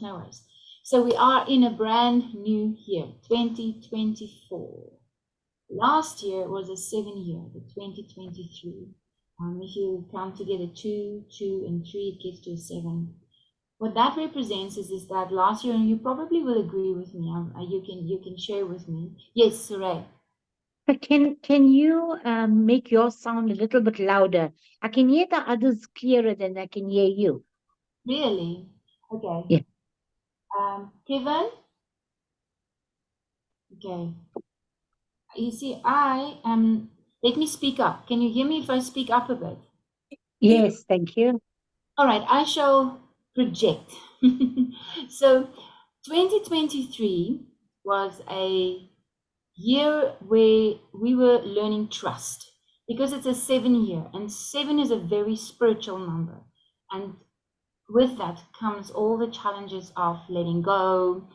worries, no worries. So we are in a brand new year, 2024. Last year was a 7-year, the 2023. If you count together 2, 2, and 3, it gets to a 7. What that represents is that last year, and you probably will agree with me. You can share with me. Yes, Saray. But can you make your sound a little bit louder? I can hear the others clearer than I can hear you. Really? Okay. Yeah. Kevin? Okay. You see, I am. Let me speak up. Can you hear me if I speak up a bit? Yes, thank you. All right, I shall project. So 2023 was a year where we were learning trust, because it's a 7-year, and 7 is a very spiritual number. And with that comes all the challenges of letting go.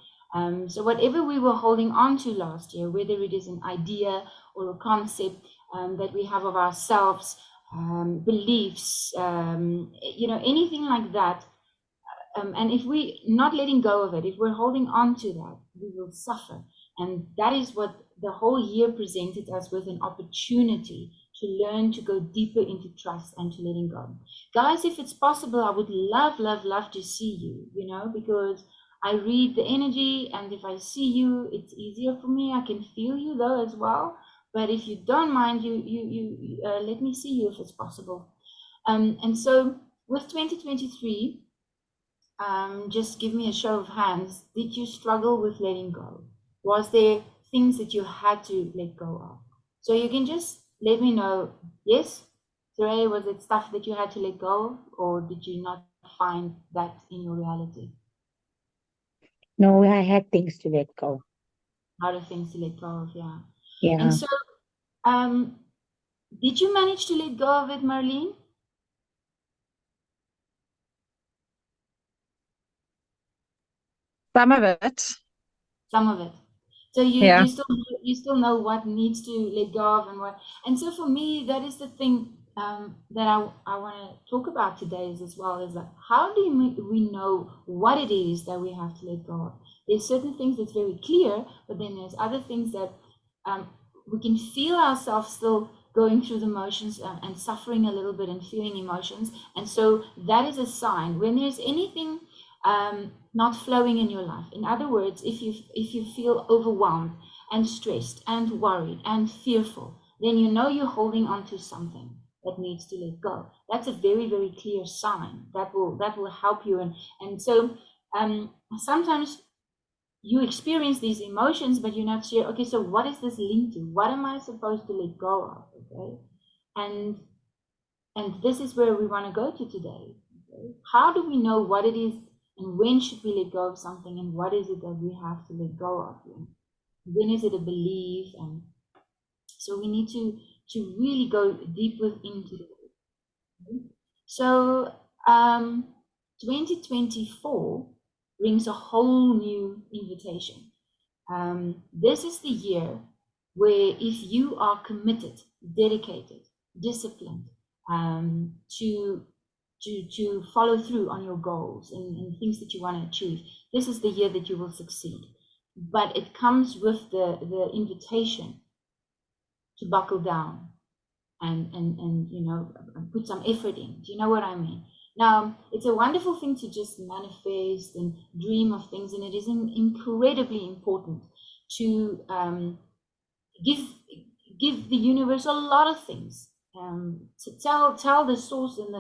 So whatever we were holding on to last year, whether it is an idea or a concept that we have of ourselves, beliefs, anything like that. And if we not letting go of it, if we're holding on to that, we will suffer. And that is what the whole year presented us with, an opportunity to learn to go deeper into trust and to letting go. Guys, if it's possible, I would love to see you, because I read the energy, and if I see you, it's easier for me. I can feel you though as well. But if you don't mind, you let me see you if it's possible. And so with 2023, just give me a show of hands. Did you struggle with letting go? Was there things that you had to let go of? So you can just let me know. Yes, Saray, was it stuff that you had to let go of, or did you not find that in your reality? No, I had things to let go. A lot of things to let go of, yeah. Yeah. And so, did you manage to let go of it, Marlene? Some of it. Some of it. So Yeah. you still know what needs to let go of and what. And so for me, that is the thing that I want to talk about today is as well, is that how do we know what it is that we have to let go of? There's certain things that's very clear, but then there's other things that we can feel ourselves still going through the motions and suffering a little bit and feeling emotions. And so that is a sign when there's anything not flowing in your life. In other words, if you feel overwhelmed and stressed and worried and fearful, then you know you're holding on to something that needs to let go. That's a very, very clear sign that will help you. And so sometimes you experience these emotions, but you're not sure, okay, so what is this linked to? What am I supposed to let go of? Okay. And this is where we want to go to today. Okay? How do we know what it is, and when should we let go of something, and what is it that we have to let go of? When is it a belief? And so we need to really go deep into it. Okay? So 2024 brings a whole new invitation. This is the year where if you are committed, dedicated, disciplined, to follow through on your goals and things that you want to achieve, this is the year that you will succeed. But it comes with the invitation to buckle down and put some effort in. Do you know what I mean? Now, it's a wonderful thing to just manifest and dream of things, and it is incredibly important to give the universe a lot of things. To tell the source and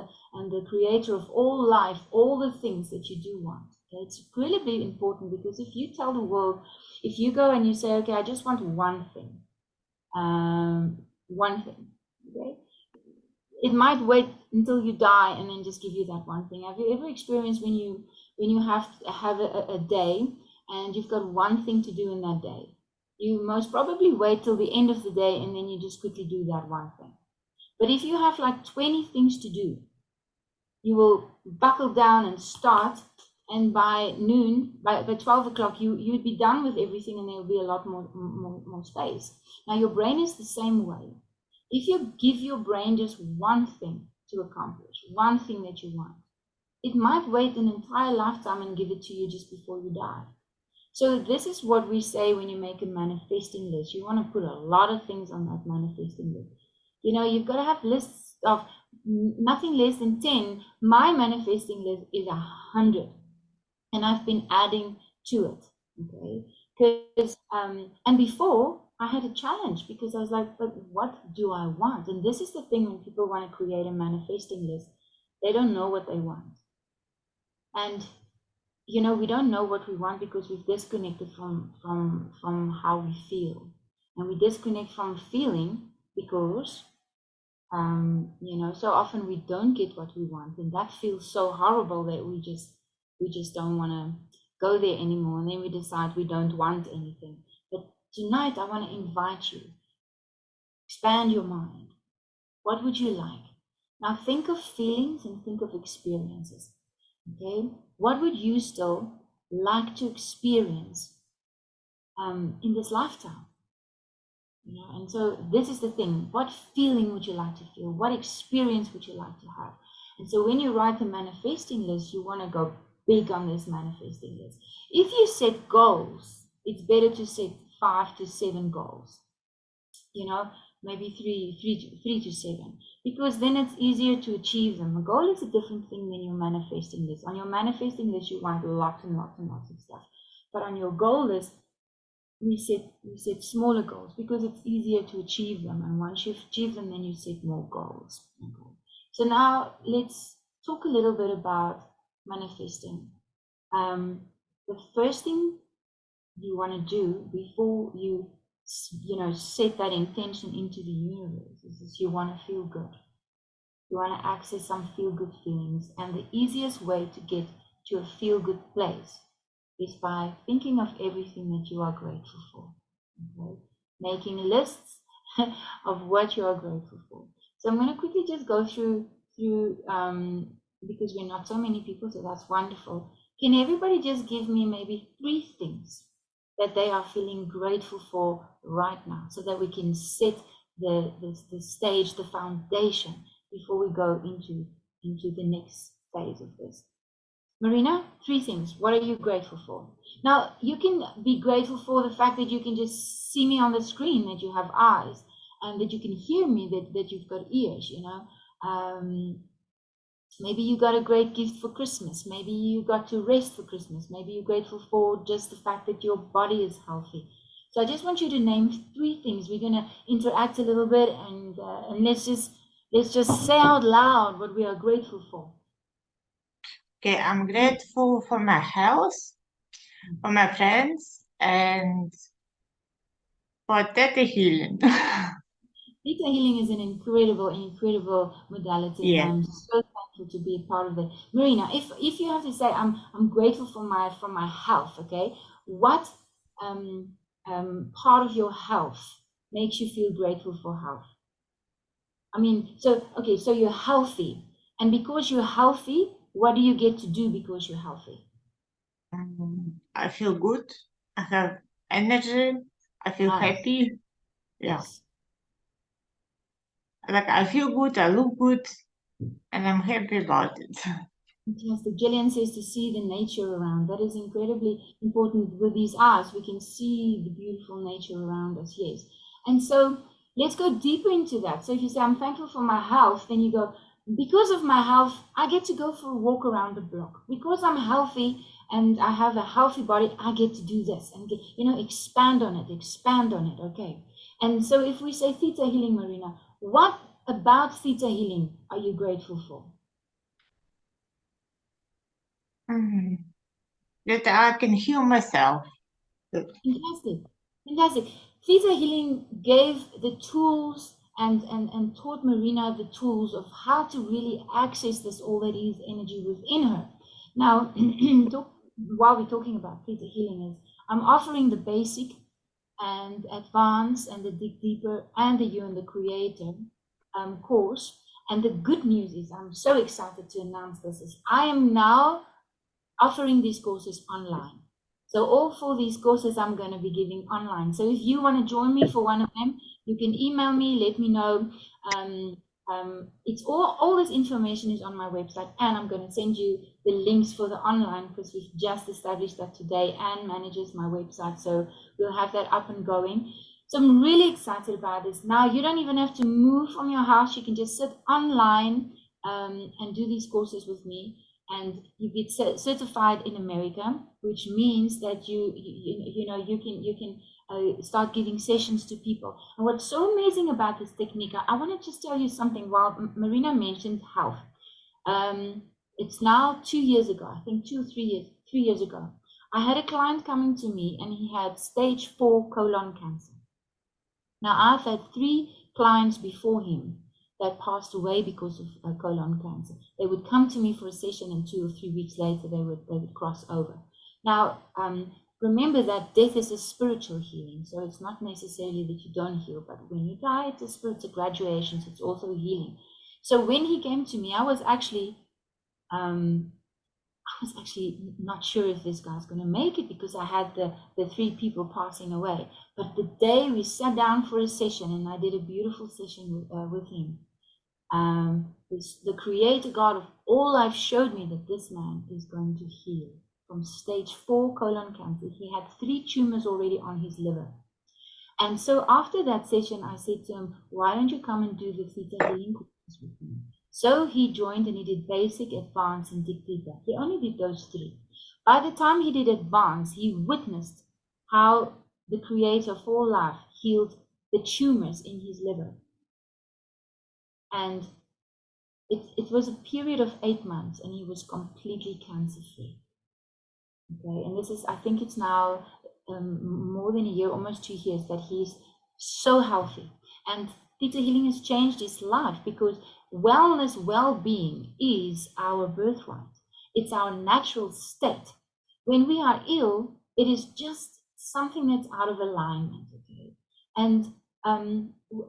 the creator of all life all the things that you do want. Okay? It's incredibly important, because if you tell the world, if you go and you say, okay, I just want one thing, okay, it might wait until you die and then just give you that one thing. Have you ever experienced when you have a day and you've got one thing to do in that day? You most probably wait till the end of the day and then you just quickly do that one thing. But if you have like 20 things to do, you will buckle down and start, and by noon, by 12 o'clock, you'd be done with everything, and there'll be a lot more space. Now, your brain is the same way. If you give your brain just one thing to accomplish, one thing that you want, it might wait an entire lifetime and give it to you just before you die. So this is what we say when you make a manifesting list. You want to put a lot of things on that manifesting list. You know, you've got to have lists of nothing less than 10. My manifesting list is 100, and I've been adding to it. Okay, because and before I had a challenge because I was like, but what do I want? And this is the thing when people want to create a manifesting list, they don't know what they want. And you know, we don't know what we want because we've disconnected from how we feel, and we disconnect from feeling because you know, so often we don't get what we want, and that feels so horrible that we just don't want to go there anymore, and then we decide we don't want anything. But tonight I want to invite you, expand your mind. What would you like? Now think of feelings and think of experiences. Okay, what would you still like to experience in this lifetime? You know, and so this is the thing. What feeling would you like to feel? What experience would you like to have? And so when you write a manifesting list, you want to go big on this manifesting list. If you set goals, it's better to set 5 to 7 goals. You know, maybe three to 7, because then it's easier to achieve them. A goal is a different thing than your manifesting list. On your manifesting list, you want lots and lots and lots of stuff. But on your goal list, we set smaller goals because it's easier to achieve them. And once you've achieved them, then you set more goals. Okay. So now let's talk a little bit about manifesting. The first thing you want to do before you know, set that intention into the universe is you want to feel good. You want to access some feel good feelings. And the easiest way to get to a feel good place is by thinking of everything that you are grateful for. Okay? Making lists of what you are grateful for. So I'm going to quickly just go through because we're not so many people, so that's wonderful. Can everybody just give me maybe 3 things that they are feeling grateful for right now, so that we can set the stage, the foundation, before we go into the next phase of this. Marina, 3 things. What are you grateful for? Now, you can be grateful for the fact that you can just see me on the screen, that you have eyes, and that you can hear me, that you've got ears, you know. Maybe you got a great gift for Christmas. Maybe you got to rest for Christmas. Maybe you're grateful for just the fact that your body is healthy. So I just want you to name 3 things. We're going to interact a little bit, and let's just say out loud what we are grateful for. Okay, I'm grateful for my health, for my friends, and for theta healing. Theta healing is an incredible modality, and Yeah. I'm so thankful to be a part of it. Marina, if you have to say, I'm grateful for my health. Okay, what part of your health makes you feel grateful for health? I mean, so okay, so you're healthy, and because you're healthy, what do you get to do because you're healthy? I feel good. I have energy. I feel Nice. happy. Yeah. Yes. Like I feel good, I look good, and I'm happy about it. Fantastic. Gillian says to see the nature around. That is incredibly important. With these eyes, we can see the beautiful nature around us. Yes. And so let's go deeper into that. So if you say, I'm thankful for my health, then you go, because of my health, I get to go for a walk around the block. Because I'm healthy and I have a healthy body, I get to do this and get, you know, expand on it. Okay. And so if we say theta healing, Marina, what about theta healing are you grateful for? That I can heal myself. Fantastic. Fantastic. Theta Healing gave the tools and taught Marina the tools of how to really access this all that is energy within her. Now, while we're talking about Theta Healing, is I'm offering the basic and advanced and the dig deeper and the you and the creator course. And the good news is I'm so excited to announce this is I am now offering these courses online. So all 4 these courses I'm going to be giving online. So if you want to join me for one of them, you can email me, let me know. It's all this information is on my website, and I'm going to send you the links for the online, because we've just established that today. Anne manages my website, so we'll have that up and going. So I'm really excited about this. Now you don't even have to move from your house. You can just sit online and do these courses with me, and you get certified in America, which means that you know you can start giving sessions to people. And what's so amazing about this technique, I want to just tell you something. While Marina mentioned health, it's now 2 years ago, I think 3 years ago, I had a client coming to me, and he had stage 4 colon cancer. Now, I've had 3 clients before him that passed away because of colon cancer. They would come to me for a session, and 2 or 3 weeks later, they would cross over. Now, remember that death is a spiritual healing, so it's not necessarily that you don't heal, but when you die, it's a spiritual graduation, so it's also healing. So when he came to me, I was actually not sure if this guy's going to make it, because I had the 3 people passing away. But the day we sat down for a session, and I did a beautiful session with him, the Creator God of all life showed me that this man is going to heal from stage 4 colon cancer. He had 3 tumors already on his liver. And so after that session, I said to him, why don't you come and do the theta healing courses with me? So he joined, and he did basic, advanced, and dig deeper. He only did those 3. By the time he did advanced, he witnessed how the Creator of all life healed the tumors in his liver. And it was a period of 8 months, and he was completely cancer-free. Okay, and this is, I think it's now more than a year, almost 2 years, that he's so healthy. And theta healing has changed his life, because wellness, well-being is our birthright. It's our natural state. When we are ill, it is just something that's out of alignment. Okay, and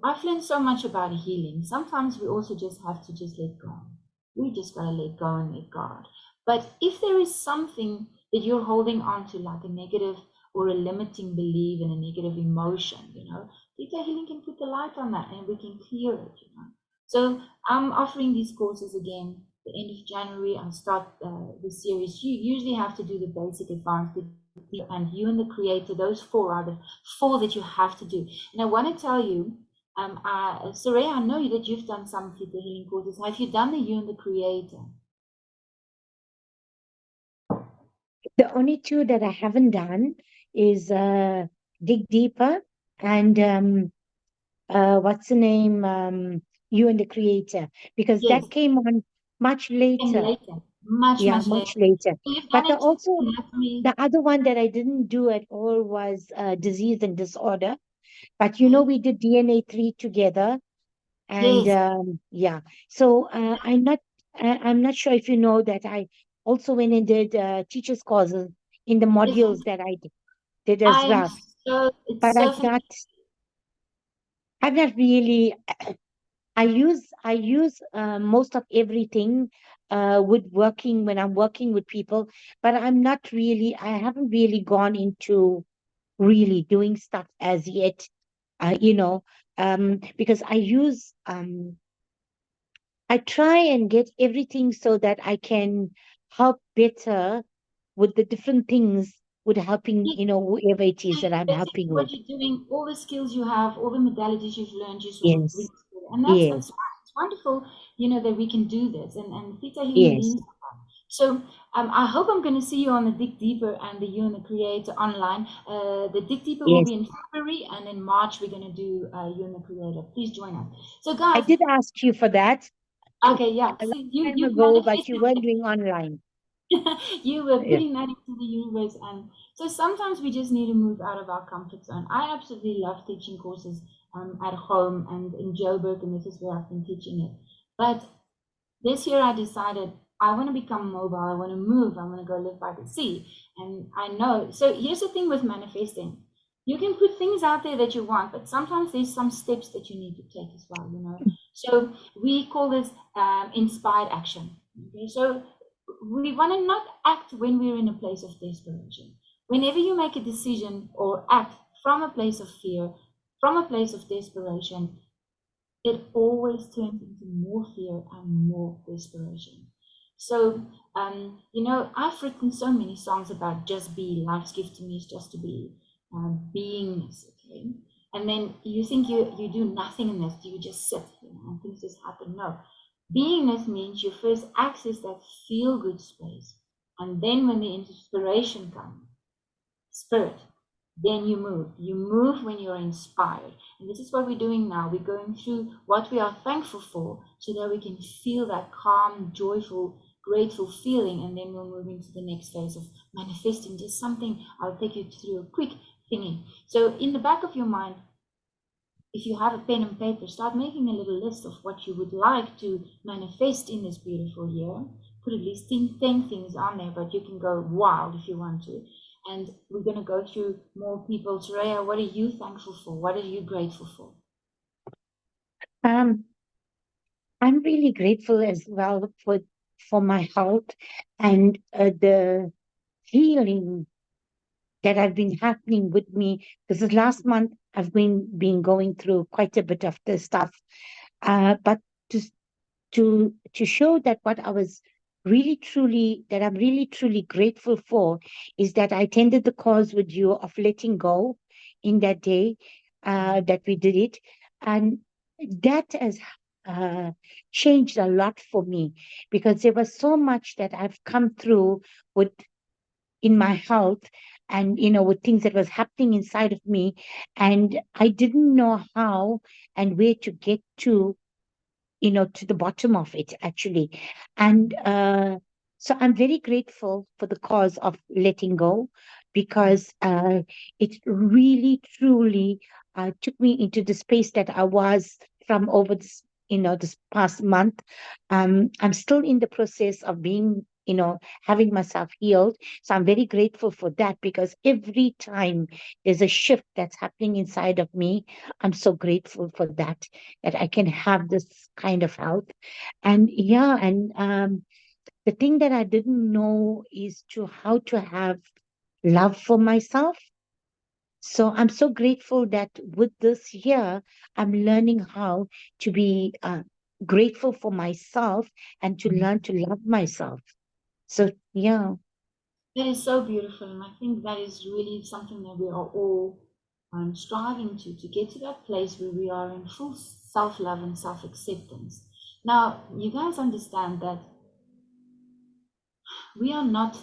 I've learned so much about healing. Sometimes we also just have to just let go. We just gotta let go and let God. But if there is something that you're holding on to, like a negative or a limiting belief and a negative emotion, theta healing can put the light on that, and we can clear it. So I'm offering these courses again the end of January. I'll start the series. You usually have to do the basic, advanced, and you and the Creator. Those 4 are the 4 that you have to do. And I want to tell you, Soraya, I know that you've done some theta healing courses. Have you done the You and the Creator? The only 2 that I haven't done is Dig Deeper and what's the name? You and the Creator, because Yes, that came on much and later. later, much later. Much later. You've But done it also anatomy. the other one that I didn't do at all was disease and disorder. But we did DNA 3 together, and Yes, So I'm not sure if you know that I also went and did teachers courses in the yes. modules that I did as I am well. it's But so I've not really. I use most of everything with working when I'm working with people, but I haven't really gone into really doing stuff as yet. Because I try and get everything so that I can help better with the different things with helping, whoever it is that I'm basically helping what with. you're doing, all the skills you have, all the modalities you've learned, you sort of bring Yes, together. And that's yes, it's wonderful, that we can do this. And theta healing yes, means that. So I hope I'm going to see you on the Dig Deeper and the You and the Creator online. The Dig Deeper will yes. be in February, and in March we're going to do You and the Creator. Please join us. So I guys, did ask you for that okay, yeah. a long See, time you've ago, but you manifested. weren't doing online. You were Yeah. putting that into the universe. And so sometimes we just need to move out of our comfort zone. I absolutely love teaching courses at home and in Joburg, and this is where I've been teaching it. But this year I decided I want to become mobile. I want to move. I want to go live by the sea. And I know. So here's the thing with manifesting. You can put things out there that you want, but sometimes there's some steps that you need to take as well. So we call this inspired action. Okay, so we want to not act when we're in a place of desperation. Whenever you make a decision or act from a place of fear, from a place of desperation, it always turns into more fear and more desperation. So, I've written so many songs about just be. Life's gift to me is just to be, beingness, okay? And then you think you do nothing in this, you just sit, and things just happen. No. Beingness means you first access that feel good space. And then when the inspiration comes, spirit, then you move. You move when you're inspired. And this is what we're doing now. We're going through what we are thankful for so that we can feel that calm, joyful, grateful feeling. And then we'll move into the next phase of manifesting. Just something, I'll take you through a quick thingy. So in the back of your mind, if you have a pen and paper, start making a little list of what you would like to manifest in this beautiful year. Put at least 10 things on there, but you can go wild if you want to. And we're going to go through more people. Soraya, what are you thankful for? What are you grateful for? I'm really grateful as well for my health and the healing that have been happening with me. Because this last month I've been going through quite a bit of this stuff. But to show that what I was I'm really truly grateful for is that I attended the cause with you of letting go in that day that we did it. And that has uh, changed a lot for me because there was so much that I've come through with in my health and with things that was happening inside of me, and I didn't know how and where to get to the bottom of it, actually. And so I'm very grateful for the cause of letting go because it really, truly took me into the space that I was from over this past month. I'm still in the process of being, having myself healed. So I'm very grateful for that because every time there's a shift that's happening inside of me, I'm so grateful for that I can have this kind of health. And yeah, and the thing that I didn't know is to how to have love for myself. So I'm so grateful that with this year, I'm learning how to be grateful for myself and to learn to love myself. So yeah. That is so beautiful. And I think that is really something that we are all striving to get to that place where we are in full self love and self acceptance. Now, you guys understand that we are not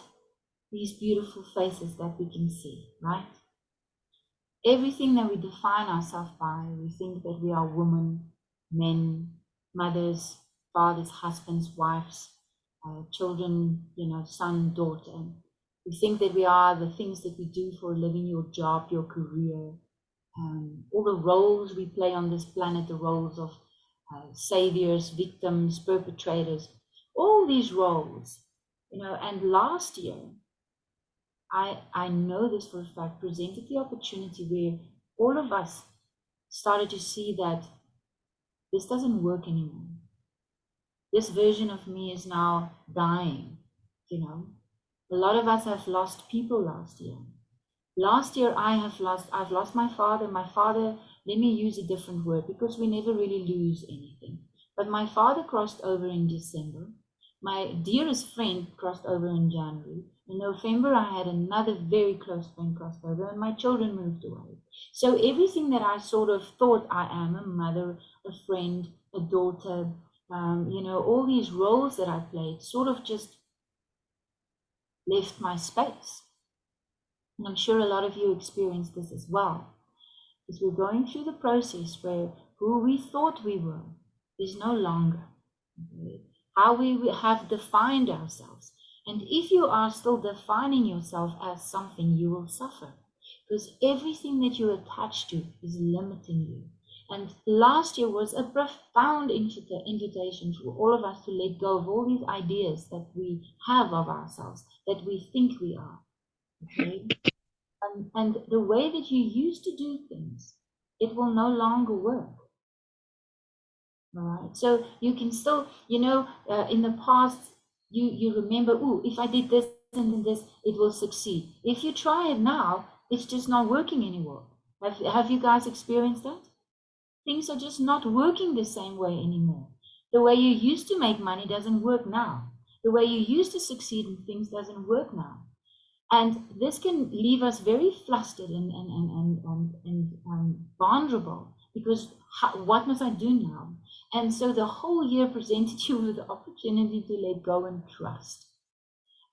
these beautiful faces that we can see, right? Everything that we define ourselves by, we think that we are women, men, mothers, fathers, husbands, wives, children, son, daughter. We think that we are the things that we do for a living, your job, your career, all the roles we play on this planet, the roles of saviors, victims, perpetrators, all these roles, and last year, I know this for a fact, presented the opportunity where all of us started to see that this doesn't work anymore. This version of me is now dying, A lot of us have lost people last year. Last year, I've lost my father. My father, let me use a different word because we never really lose anything. But my father crossed over in December. My dearest friend crossed over in January. In November, I had another very close friend crossed over, and my children moved away. So everything that I sort of thought I am, a mother, a friend, a daughter, all these roles that I played sort of just left my space. And I'm sure a lot of you experienced this as well. Because we're going through the process where who we thought we were is no longer. Okay? How we have defined ourselves. And if you are still defining yourself as something, you will suffer. Because everything that you attach to is limiting you. And last year was a profound invitation for all of us to let go of all these ideas that we have of ourselves, that we think we are. Okay? And the way that you used to do things, it will no longer work. All right. So you can still, in the past, you remember, oh, if I did this and this, it will succeed. If you try it now, it's just not working anymore. Have you guys experienced that? Things are just not working the same way anymore. The way you used to make money doesn't work now. The way you used to succeed in things doesn't work now. And this can leave us very flustered and vulnerable, because what must I do now? And so the whole year presented you with the opportunity to let go and trust.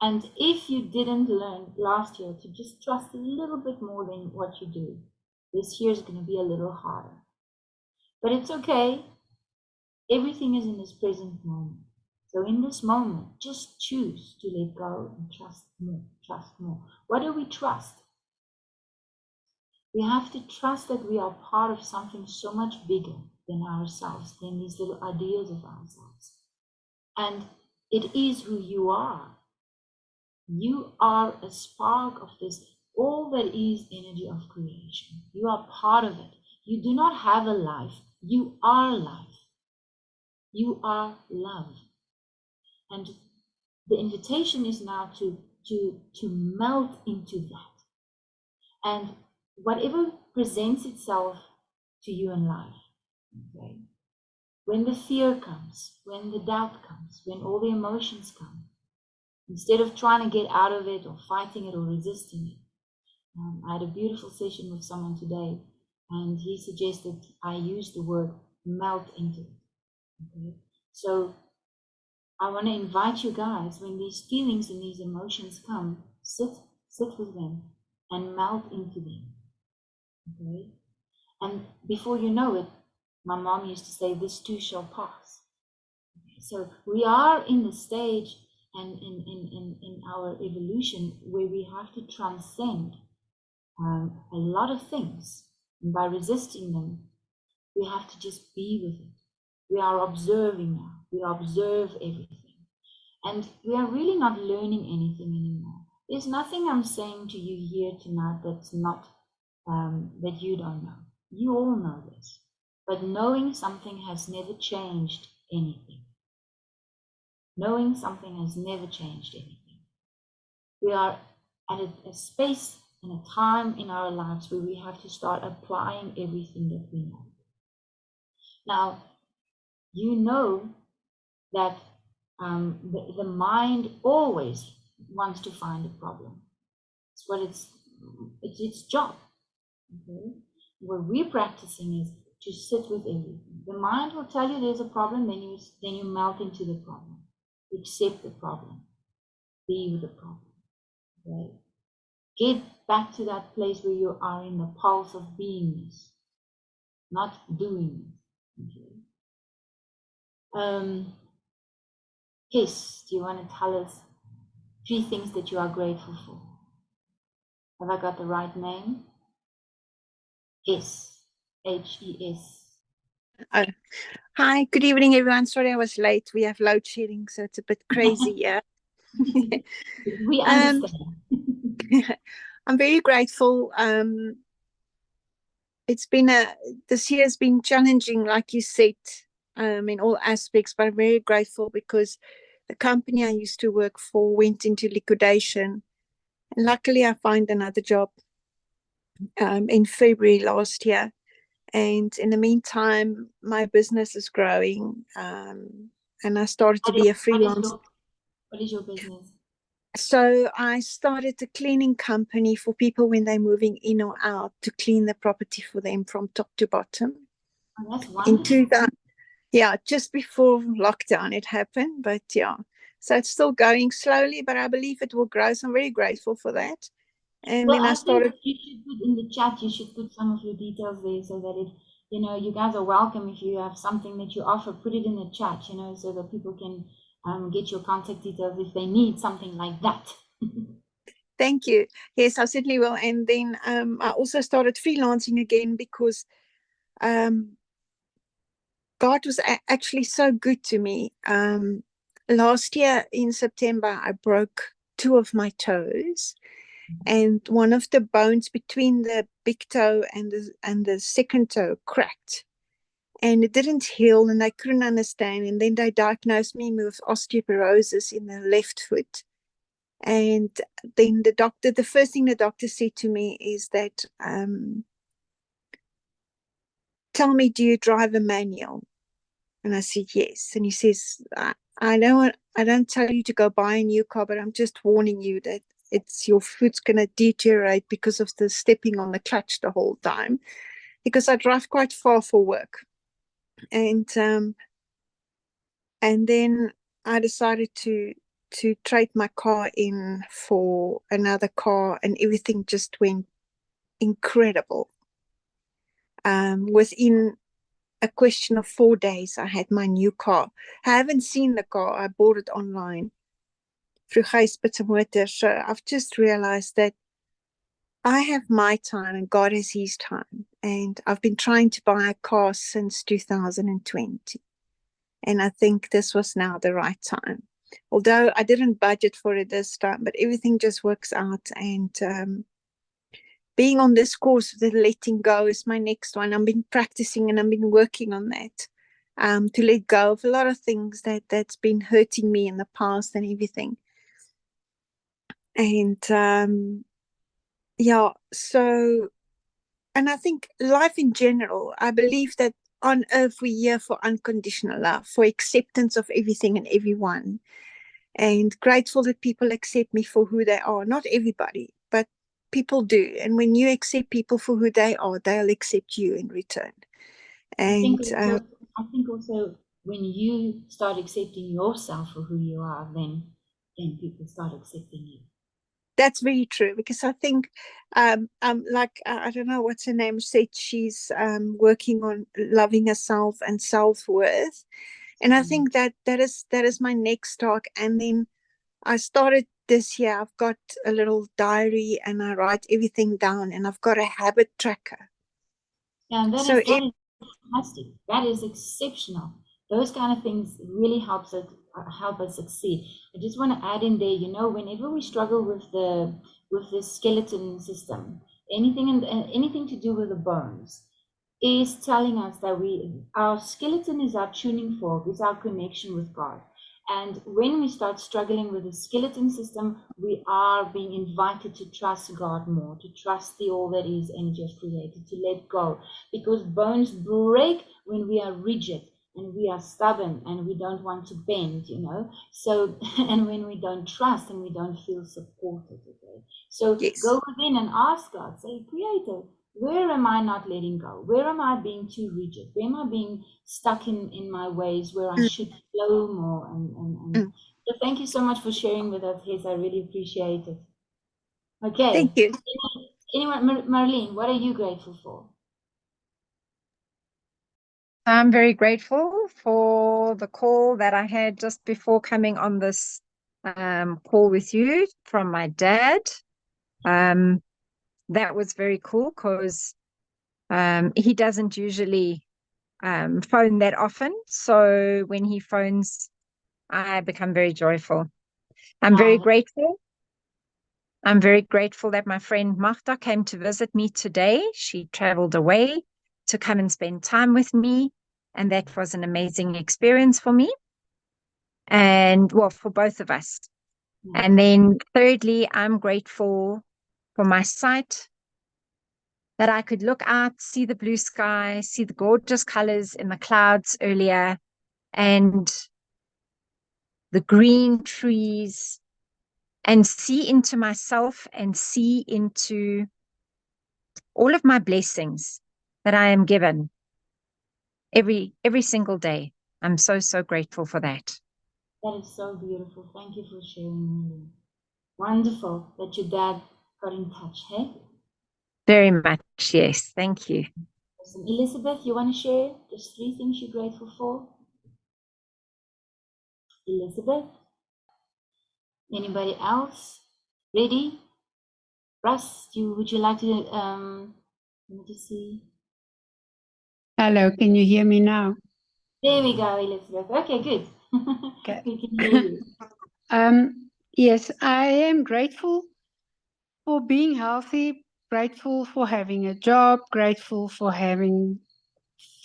And if you didn't learn last year to just trust a little bit more than what you do, this year is going to be a little harder. But it's okay. Everything is in this present moment. So in this moment, just choose to let go and trust more, trust more. What do we trust? We have to trust that we are part of something so much bigger than ourselves, than these little ideas of ourselves. And it is who you are. You are a spark of this, all that is energy of creation. You are part of it. You do not have a life. You are life. You are love. And the invitation is now to melt into that. And whatever presents itself to you in life, okay, when the fear comes, when the doubt comes, when all the emotions come, instead of trying to get out of it or fighting it or resisting it, I had a beautiful session with someone today, and he suggested I use the word melt into it. Okay? So I want to invite you guys, when these feelings and these emotions come, sit with them and melt into them. Okay? And before you know it, my mom used to say, this too shall pass. Okay? So we are in the stage and in our evolution where we have to transcend a lot of things. And by resisting them, we have to just be with it. We are observing now. We observe everything. And we are really not learning anything anymore. There's nothing I'm saying to you here tonight that's not, that you don't know. You all know this. But knowing something has never changed anything. Knowing something has never changed anything. We are at a space and a time in our lives where we have to start applying everything that we know. Now, you know that the mind always wants to find a problem. It's what it's its job. Okay? What we're practicing is to sit with everything. The mind will tell you there's a problem, then you melt into the problem. Accept the problem. Be with the problem. Okay? Get back to that place where you are in the pulse of beingness, not doing. Okay? Yes, do you want to tell us 3 things that you are grateful for? Have I got the right name? Yes, H-E-S. Oh, hi, good evening, everyone. Sorry I was late. We have load shedding, so it's a bit crazy here. We understand. I'm very grateful. This year has been challenging, like you said, in all aspects, but I'm very grateful because the company I used to work for went into liquidation. And luckily I found another job in February last year. And in the meantime, my business is growing. And I started to be a freelance. What is your business? So I started a cleaning company for people when they're moving in or out, to clean the property for them from top to bottom. Oh, that's wonderful. Just before lockdown it happened, but yeah. So it's still going slowly, but I believe it will grow. So I'm very grateful for that. And Well, then I started. Think you should put in the chat, you should put some of your details there, so that if, you guys are welcome. If you have something that you offer, put it in the chat, so that people can get your contact details if they need something like that. Thank you. Yes, I certainly will. And then I also started freelancing again because God was actually so good to me. Last year in September, I broke 2 of my toes, and one of the bones between the big toe and the second toe cracked, and it didn't heal, and I couldn't understand. And then they diagnosed me with osteoporosis in the left foot. And then the first thing the doctor said to me is that tell me, do you drive a manual? And I said, yes. And he says, I don't tell you to go buy a new car, but I'm just warning you that your foot's going to deteriorate because of the stepping on the clutch the whole time, because I drive quite far for work. And then I decided to trade my car in for another car, and everything just went incredible. Within a question of 4 days, I had my new car. I haven't seen the car. I bought it online through Gijs Motors. So I've just realized that I have my time and God has his time. And I've been trying to buy a car since 2020. And I think this was now the right time. Although I didn't budget for it this time, but everything just works out. And being on this course, the letting go is my next one. I've been practicing and I've been working on that, to let go of a lot of things that's been hurting me in the past and everything. And yeah, so, and I think life in general, I believe that on earth we're here for unconditional love, for acceptance of everything and everyone, and grateful that people accept me for who they are. Not everybody, but people do. And when you accept people for who they are, they'll accept you in return. And I think also when you start accepting yourself for who you are, then people start accepting you. That's very true, because I think, like, I don't know what's her name, said she's working on loving herself and self-worth. And I think that is my next talk. And then I started this year, I've got a little diary and I write everything down, and I've got a habit tracker. Yeah, and that is fantastic. That is exceptional. Those kind of things really help us succeed. I just want to add in there, whenever we struggle with the skeleton system, anything to do with the bones, is telling us that our skeleton is our tuning fork, is our connection with God. And when we start struggling with the skeleton system, we are being invited to trust God more, to trust the all that is energy has created, to let go. Because bones break when we are rigid and we are stubborn and we don't want to bend, So, and when we don't trust and we don't feel supported, okay? So Yes. Go within and ask God, say, Creator, where am I not letting go? Where am I being too rigid? Where am I being stuck in my ways where I should flow more? So thank you so much for sharing with us, Hes. I really appreciate it. Okay. Thank you. Anyone, Marlene, what are you grateful for? I'm very grateful for the call that I had just before coming on this call with you from my dad. That was very cool because he doesn't usually phone that often. So when he phones, I become very joyful. I'm very grateful. I'm very grateful that my friend Marta came to visit me today. She traveled away to come and spend time with me. And that was an amazing experience for me. And well, for both of us. And then thirdly, I'm grateful for my sight, that I could look out, see the blue sky, see the gorgeous colors in the clouds earlier, and the green trees, and see into myself and see into all of my blessings that I am given every single day. I'm so, so grateful for that. That is so beautiful. Thank you for sharing. Wonderful that your dad got in touch, hey? Very much, yes. Thank you. Awesome. Elizabeth, you want to share just 3 things you're grateful for? Elizabeth? Anybody else? Ready? Russ, would you like to, let me just see. Hello, can you hear me now? There we go, Elizabeth. Okay, good. Okay. We can hear you. Yes, I am grateful for being healthy, grateful for having a job, grateful for having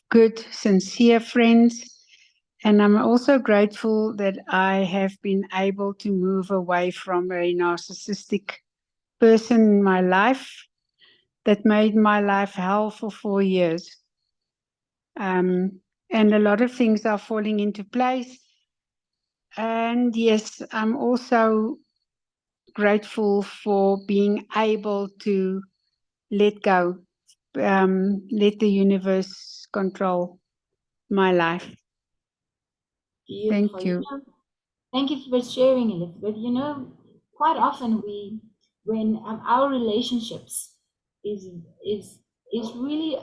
good, sincere friends. And I'm also grateful that I have been able to move away from a narcissistic person in my life that made my life hell for 4 years. And a lot of things are falling into place. And yes, I'm also grateful for being able to let go, let the universe control my life. Beautiful. Thank you. Thank you for sharing, Elizabeth. Quite often when our relationships is is is really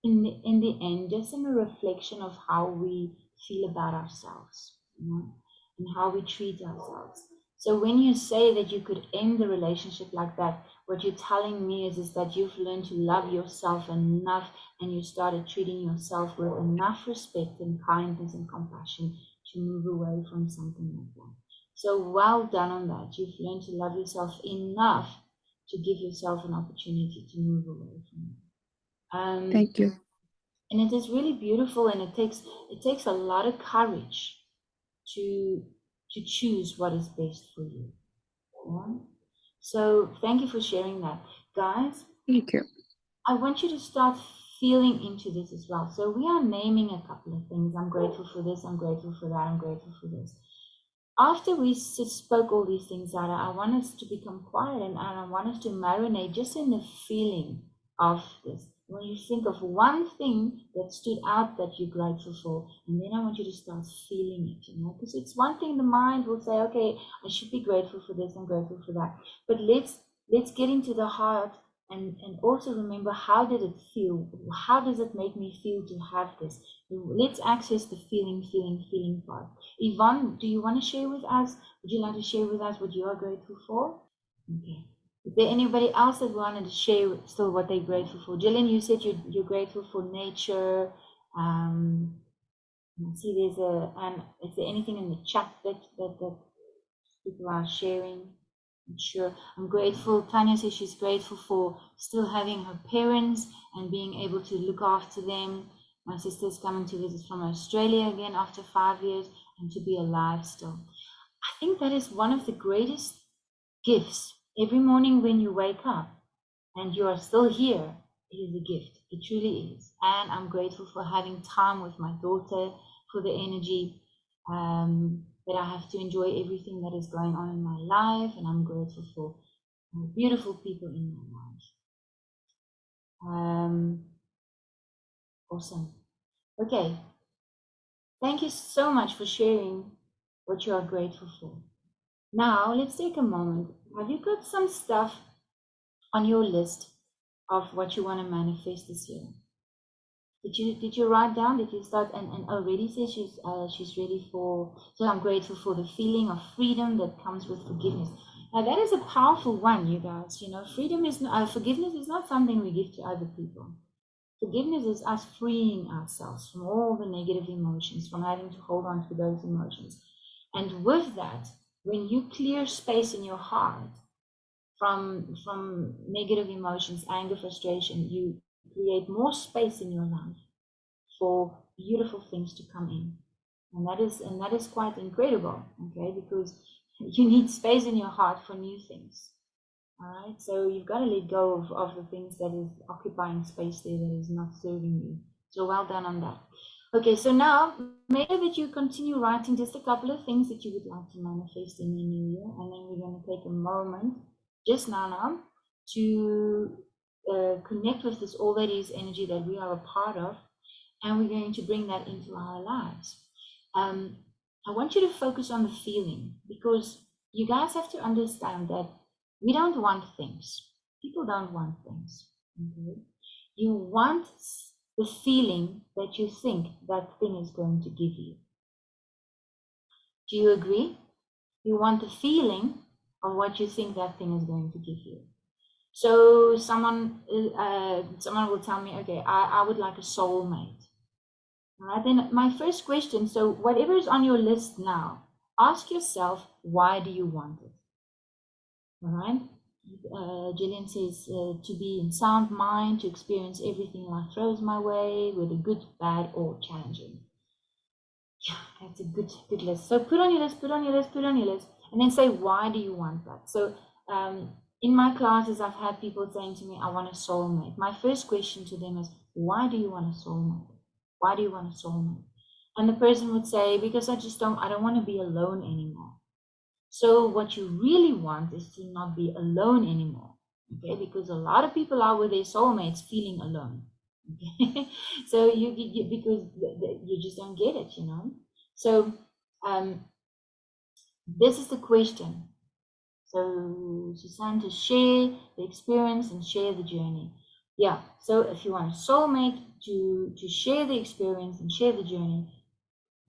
in the end just a reflection of how we feel about ourselves, and how we treat ourselves. So when you say that you could end the relationship like that, what you're telling me is that you've learned to love yourself enough, and you started treating yourself with enough respect and kindness and compassion to move away from something like that. So well done on that. You've learned to love yourself enough to give yourself an opportunity to move away from it. Thank you. And it is really beautiful, and it takes a lot of courage to choose what is best for you. Yeah? So thank you for sharing that. Guys, Thank you. I want you to start feeling into this as well. So we are naming a couple of things. I'm grateful for this, I'm grateful for that, I'm grateful for this. After we spoke all these things out, I want us to become quiet, and I want us to marinate just in the feeling of this. When you think of one thing that stood out that you're grateful for, and then I want you to start feeling it, because it's one thing the mind will say, okay, I should be grateful for this, I'm grateful for that. But let's get into the heart and also remember, how did it feel? How does it make me feel to have this? Let's access the feeling part. Yvonne, do you want to share with us? Would you like to share with us what you are grateful for? Okay. Is there anybody else that wanted to share still what they're grateful for? Jillian, you said you're grateful for nature. I see and is there anything in the chat that people are sharing? I'm sure. I'm grateful. Tanya says she's grateful for still having her parents and being able to look after them. My sister's coming to visit from Australia again after 5 years, and to be alive still. I think that is one of the greatest gifts. Every morning when you wake up and you are still here, it is a gift. It truly is. And I'm grateful for having time with my daughter, for the energy that I have to enjoy everything that is going on in my life. And I'm grateful for beautiful people in my life. Awesome. Okay. Thank you so much for sharing what you are grateful for. Now, let's take a moment. Have you got some stuff on your list of what you want to manifest this year? Did you write down? Did you start? And already says she's ready for. So I'm grateful for the feeling of freedom that comes with forgiveness. Now that is a powerful one, you guys. Freedom is forgiveness is not something we give to other people. Forgiveness is us freeing ourselves from all the negative emotions, from having to hold on to those emotions. And with that, when you clear space in your heart from negative emotions, anger, frustration, you create more space in your life for beautiful things to come in. And that is quite incredible, okay? Because you need space in your heart for new things. All right, so you've got to let go of the things that is occupying space there that is not serving you. So well done on that. Okay, so now maybe that you continue writing just a couple of things that you would like to manifest in the new year, and then we're going to take a moment just now to connect with this all that is energy that we are a part of, and we're going to bring that into our lives. I want you to focus on the feeling, because you guys have to understand that we don't want things. People don't want things. Okay? You want the feeling that you think that thing is going to give you. Do you agree? You want the feeling of what you think that thing is going to give you. So someone will tell me, okay, I would like a soulmate. All right, then my first question, so whatever is on your list now, ask yourself, why do you want it? All right. Gillian says to be in sound mind, to experience everything life throws my way, whether good, bad, or challenging. Yeah, that's a good list. So put on your list, and then say, why do you want that? So in my classes, I've had people saying to me, I want a soulmate. My first question to them is, why do you want a soulmate? Why do you want a soulmate? And the person would say, because I don't want to be alone anymore. So what you really want is to not be alone anymore. Okay, because a lot of people are with their soulmates feeling alone. Okay, so because you just don't get it, you know. So this is the question. So Suzanne, to share the experience and share the journey. Yeah, so if you want a soulmate to share the experience and share the journey,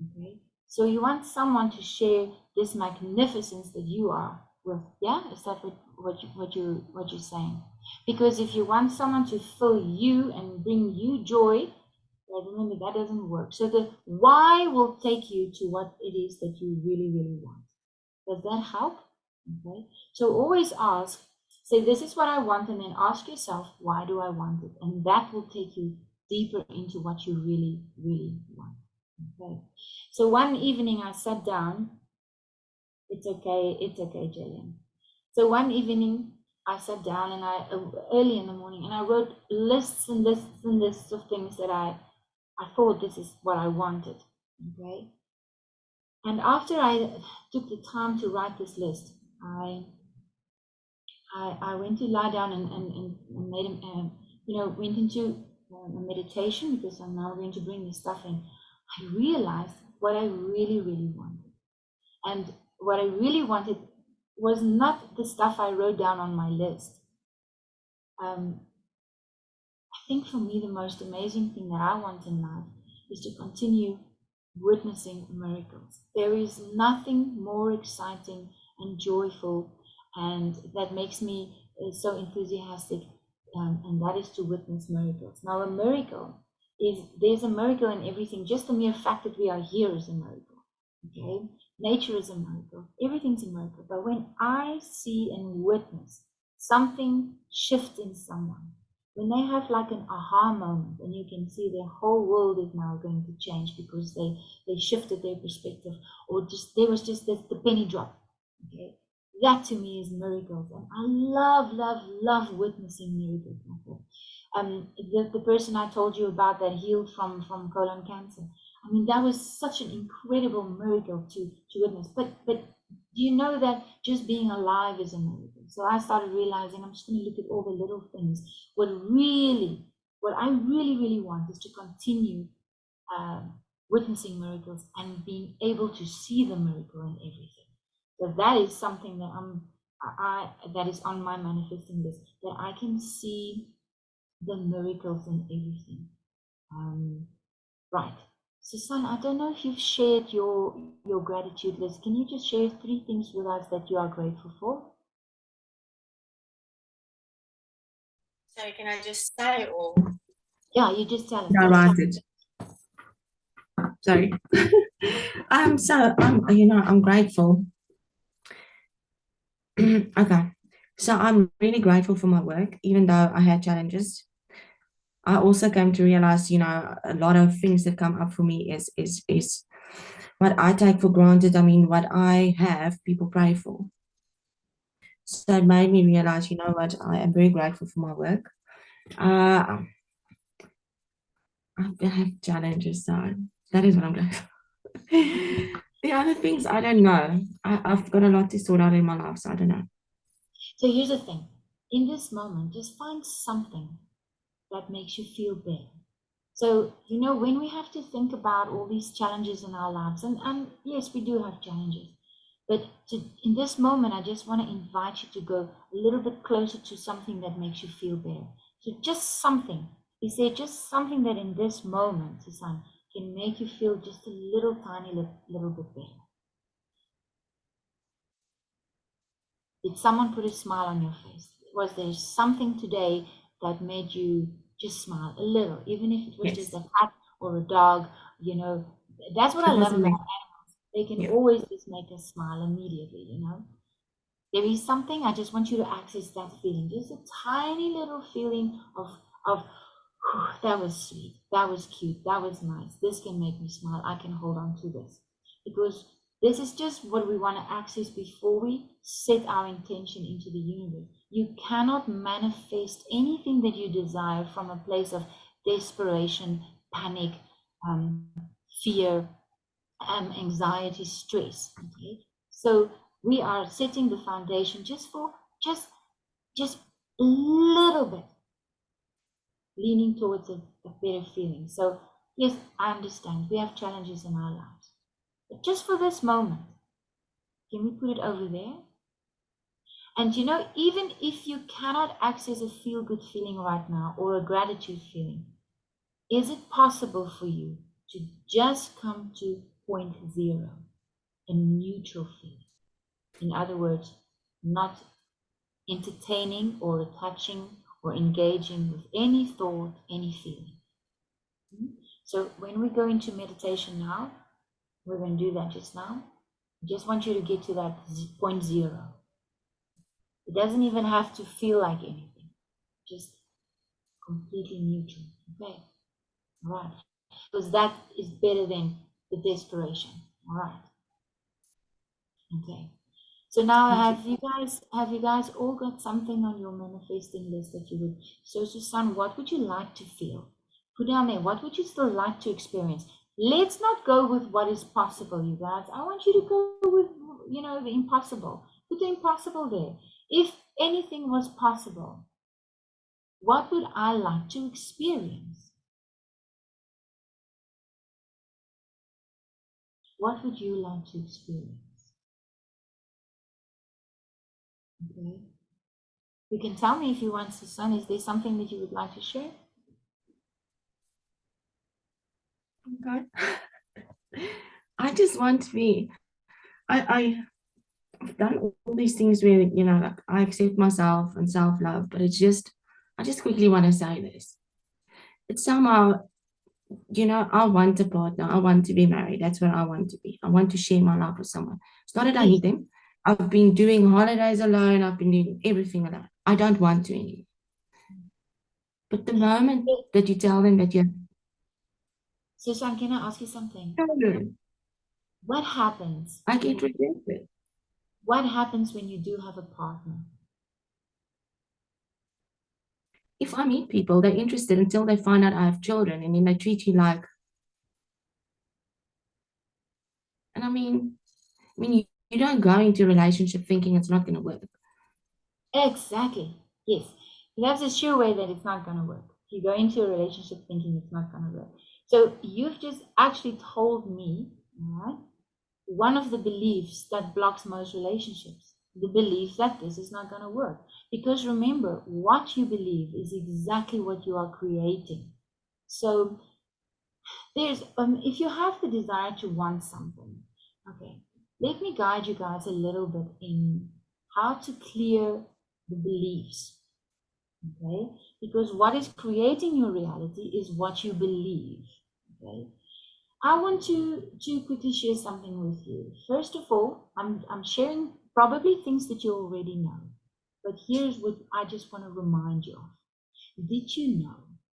okay, so you want someone to share this magnificence that you are with. Yeah, is that what you're saying? Because if you want someone to fill you and bring you joy, well, remember that doesn't work. So the why will take you to what it is that you really, really want. Does that help? Okay. So always ask, say, this is what I want, and then ask yourself, why do I want it? And that will take you deeper into what you really, really want. Okay. So one evening I sat down. It's okay, Jillian. So one evening I sat down and early in the morning, and I wrote lists and lists and lists of things that I thought this is what I wanted. Okay. And after I took the time to write this list, I went to lie down and made went into a meditation, because I'm now going to bring this stuff in. I realized what I really, really wanted. And what I really wanted was not the stuff I wrote down on my list. I think for me, the most amazing thing that I want in life is to continue witnessing miracles. There is nothing more exciting and joyful, and that makes me so enthusiastic, and that is to witness miracles. Now, a miracle there's a miracle in everything. Just the mere fact that we are here is a miracle. Okay, nature is a miracle. Everything's a miracle. But when I see and witness something shift in someone, when they have like an aha moment, and you can see their whole world is now going to change because they shifted their perspective, or just there was just the penny drop. Okay, that to me is miracles, and I love witnessing miracles. The person I told you about that healed from colon cancer. I mean, that was such an incredible miracle to witness. But do you know that just being alive is a miracle? So I started realizing I'm just going to look at all the little things. What I really want is to continue witnessing miracles and being able to see the miracle in everything. So that is something that that is on my manifesting list, that I can see the miracles in everything. Right. Susan, I don't know if you've shared your gratitude list. Can you just share 3 things with us that you are grateful for? Sorry, can I just say or? Yeah, you just tell us. No, write it. Sorry. I'm grateful. Okay. So I'm really grateful for my work, even though I had challenges. I also came to realize, a lot of things that come up for me is what I take for granted. I mean, what I have, people pray for. So it made me realize, what, I am very grateful for my work. I have challenges, so that is what I'm grateful for. The other things, I don't know. I've got a lot to sort out in my life, so I don't know. So here's the thing. In this moment, just find something that makes you feel better. So, when we have to think about all these challenges in our lives, and yes, we do have challenges, but in this moment, I just want to invite you to go a little bit closer to something that makes you feel better. So just something. Is there just something that in this moment, Susan, can make you feel just a little tiny little bit better? Did someone put a smile on your face? Was there something today that made you just smile a little, even if it was just a cat or a dog? That's what I love about animals. They can always just make us smile immediately. There is something, I just want you to access that feeling, just a tiny little feeling of that was sweet, that was cute, that was nice, this can make me smile, I can hold on to this. Because this is just what we want to access before we set our intention into the universe. You cannot manifest anything that you desire from a place of desperation, panic, fear, anxiety, stress. Okay, so we are setting the foundation just for just a little bit, leaning towards a better feeling. So yes, I understand we have challenges in our lives, but just for this moment, can we put it over there? And you know, even if you cannot access a feel-good feeling right now or a gratitude feeling, is it possible for you to just come to point zero, a neutral feeling? In other words, not entertaining or touching or engaging with any thought, any feeling. So when we go into meditation now, we're going to do that just now. I just want you to get to that point zero. It doesn't even have to feel like anything, just completely neutral. Okay, all right, because that is better than the desperation. All right, okay. So now have you guys all got something on your manifesting list that you would? So Susan, what would you like to feel? Put down there. What would you still like to experience? Let's not go with what is possible, you guys. I want you to go with, you know, the impossible. Put the impossible there. If anything was possible, what would I like to experience? What would you like to experience? Okay. You can tell me if you want, Susan. Is there something that you would like to share? Okay. I just want to be, I've done all these things where, you know, like I accept myself and self-love, but it's just, I just quickly want to say this. It's somehow, you know, I want a partner. I want to be married. That's where I want to be. I want to share my life with someone. It's not that I need them. I've been doing holidays alone. I've been doing everything alone. I don't want to anymore. But the moment that you tell them that you're Susan, can I ask you something? children, What happens? I get rejected. What happens when you do have a partner? If I meet people, they're interested until they find out I have children, and then they treat you like, and you don't go into a relationship thinking it's not going to work. Exactly. Yes. That's a sure way that it's not going to work. You go into a relationship thinking it's not going to work. So you've just actually told me, all right, one of the beliefs that blocks most relationships, the belief that this is not going to work. Because remember, what you believe is exactly what you are creating. So there's if you have the desire to want something, okay, let me guide you guys a little bit in how to clear the beliefs, okay, because what is creating your reality is what you believe. Okay, I want to quickly share something with you. First of all, I'm sharing probably things that you already know, but here's what I just want to remind you of. Did you know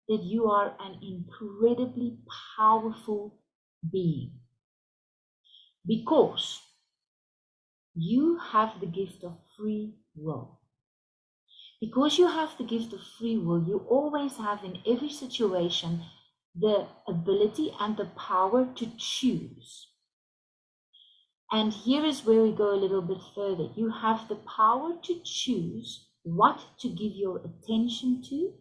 that you are an incredibly powerful being? Because you have the gift of free will. Because you have the gift of free will, you always have in every situation the ability and the power to choose. And here is where we go a little bit further. You have the power to choose what to give your attention to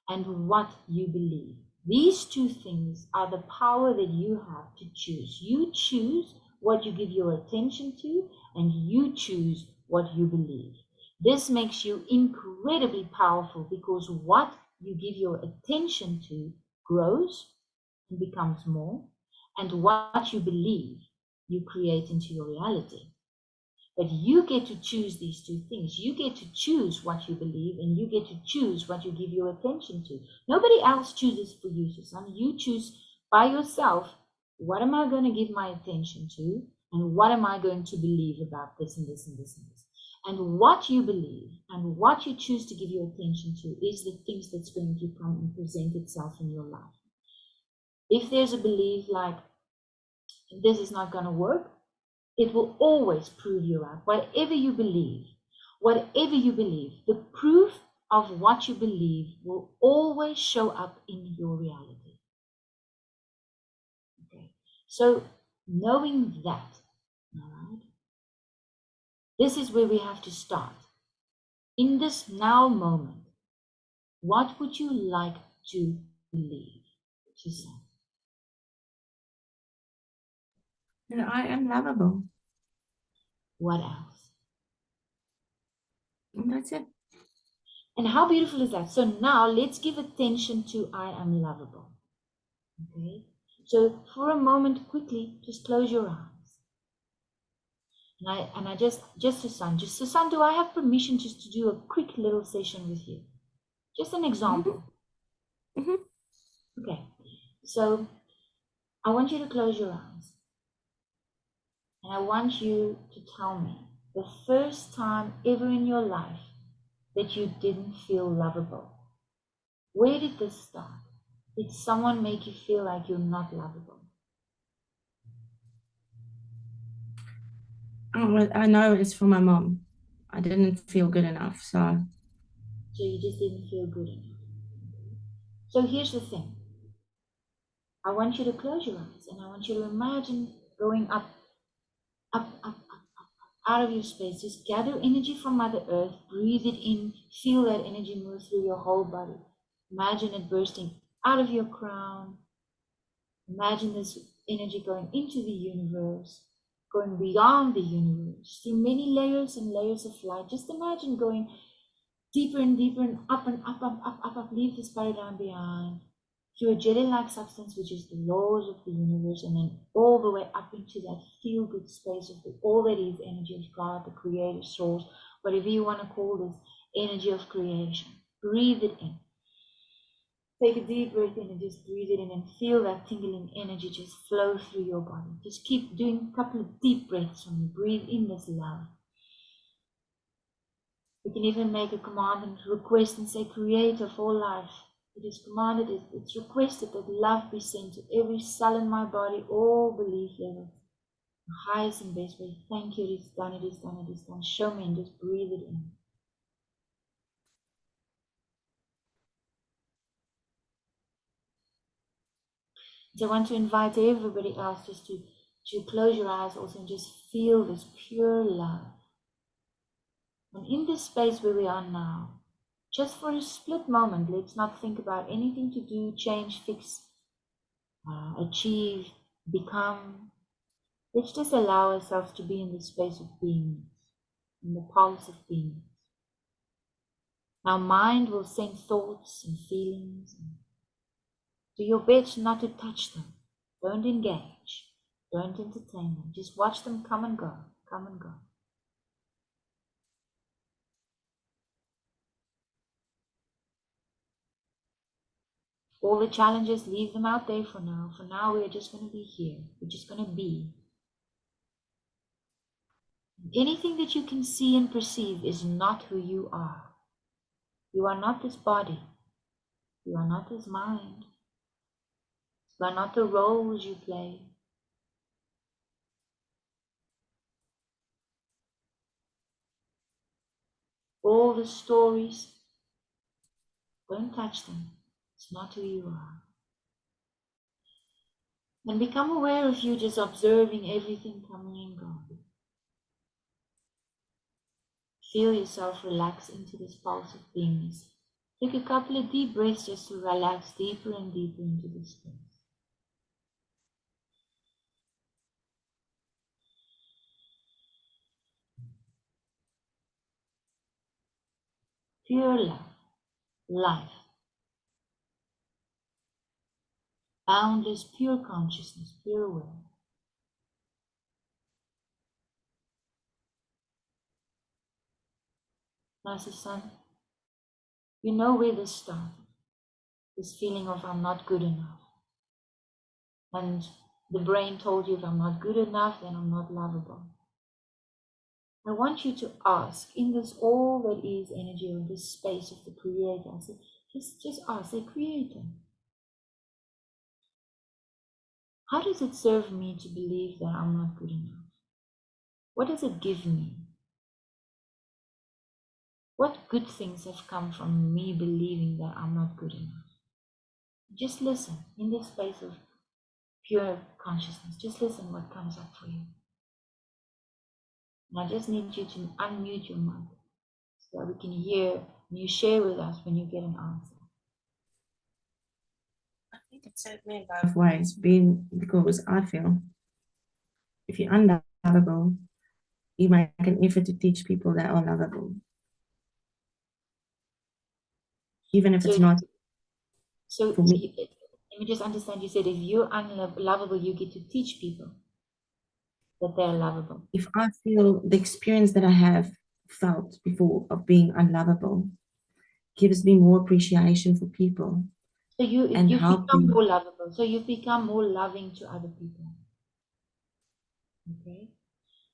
and what you believe. These two things are the power that you have to choose. You choose what you give your attention to, and you choose what you believe. This makes you incredibly powerful because what you give your attention to grows and becomes more, and what you believe you create into your reality. But you get to choose these two things. You get to choose what you believe, and you get to choose what you give your attention to. Nobody else chooses for you, Susan. You choose by yourself, what am I going to give my attention to, and what am I going to believe about this and this and this and this. And what you believe and what you choose to give your attention to is the things that's going to come and present itself in your life. If there's a belief like, this is not going to work, it will always prove you right. Whatever you believe, the proof of what you believe will always show up in your reality. So knowing that, all right, this is where we have to start. In this now moment, what would you like to believe? Susan? That I am lovable. What else? And that's it. And how beautiful is that? So now let's give attention to I am lovable. Okay? So for a moment, quickly, just close your eyes. And I just Susan, do I have permission just to do a quick little session with you? Just an example. Mhm. Okay. So I want you to close your eyes. And I want you to tell me the first time ever in your life that you didn't feel lovable. Where did this start? Did someone make you feel like you're not lovable? Oh, well, I know it's for my mom. I didn't feel good enough, so So you just didn't feel good enough. So here's the thing. I want you to close your eyes and I want you to imagine going up, out of your space. Just gather energy from Mother Earth, breathe it in, feel that energy move through your whole body. Imagine it bursting out of your crown. Imagine this energy going into the universe, going beyond the universe, through many layers and layers of light. Just imagine going deeper and deeper and up, leave this paradigm behind, through a jelly-like substance, which is the laws of the universe, and then all the way up into that feel-good space of all that is energy of God, the creator, source, whatever you want to call this, energy of creation. Breathe it in. Take a deep breath in and just breathe it in and feel that tingling energy just flow through your body. Just keep doing a couple of deep breaths when you breathe in this love. You can even make a command and request and say, Creator of all life. It is commanded, it's requested that love be sent to every cell in my body, all belief levels. The highest and best way. Thank you, it is done, it is done, it is done. Show me and just breathe it in. So I want to invite everybody else just to close your eyes also and just feel this pure love. And in this space where we are now, just for a split moment, let's not think about anything to do, change, fix, achieve, become. Let's just allow ourselves to be in the space of beingness, in the pulse of beingness. Our mind will send thoughts and feelings. Do your best not to touch them. Don't engage. Don't entertain them. Just watch them come and go, come and go. All the challenges, leave them out there for now. For now, we're just going to be here. We're just going to be. Anything that you can see and perceive is not who you are. You are not this body. You are not this mind. You are not the roles you play. All the stories, don't touch them. It's not who you are. And become aware of you just observing everything coming and going. Feel yourself relax into this pulse of beingness. Take a couple of deep breaths just to relax deeper and deeper into this space. Pure love, life, boundless, pure consciousness, pure will. Master Son, you know where this started. This feeling of I'm not good enough. And the brain told you if I'm not good enough, then I'm not lovable. I want you to ask in this all that is energy or this space of the Creator. I say, just ask the Creator. How does it serve me to believe that I'm not good enough? What does it give me? What good things have come from me believing that I'm not good enough? Just listen in this space of pure consciousness. Just listen what comes up for you. And I just need you to unmute your mic so that we can hear and you share with us when you get an answer. I think it's certainly both ways, because I feel if you're unlovable, you make an effort to teach people that are lovable. Even if it's not So for me. let me just understand, you said if you're unlovable, you get to teach people that they're lovable. If I feel the experience that I have felt before of being unlovable gives me more appreciation for people. So you've help become them. more lovable. So you've become more loving to other people. Okay.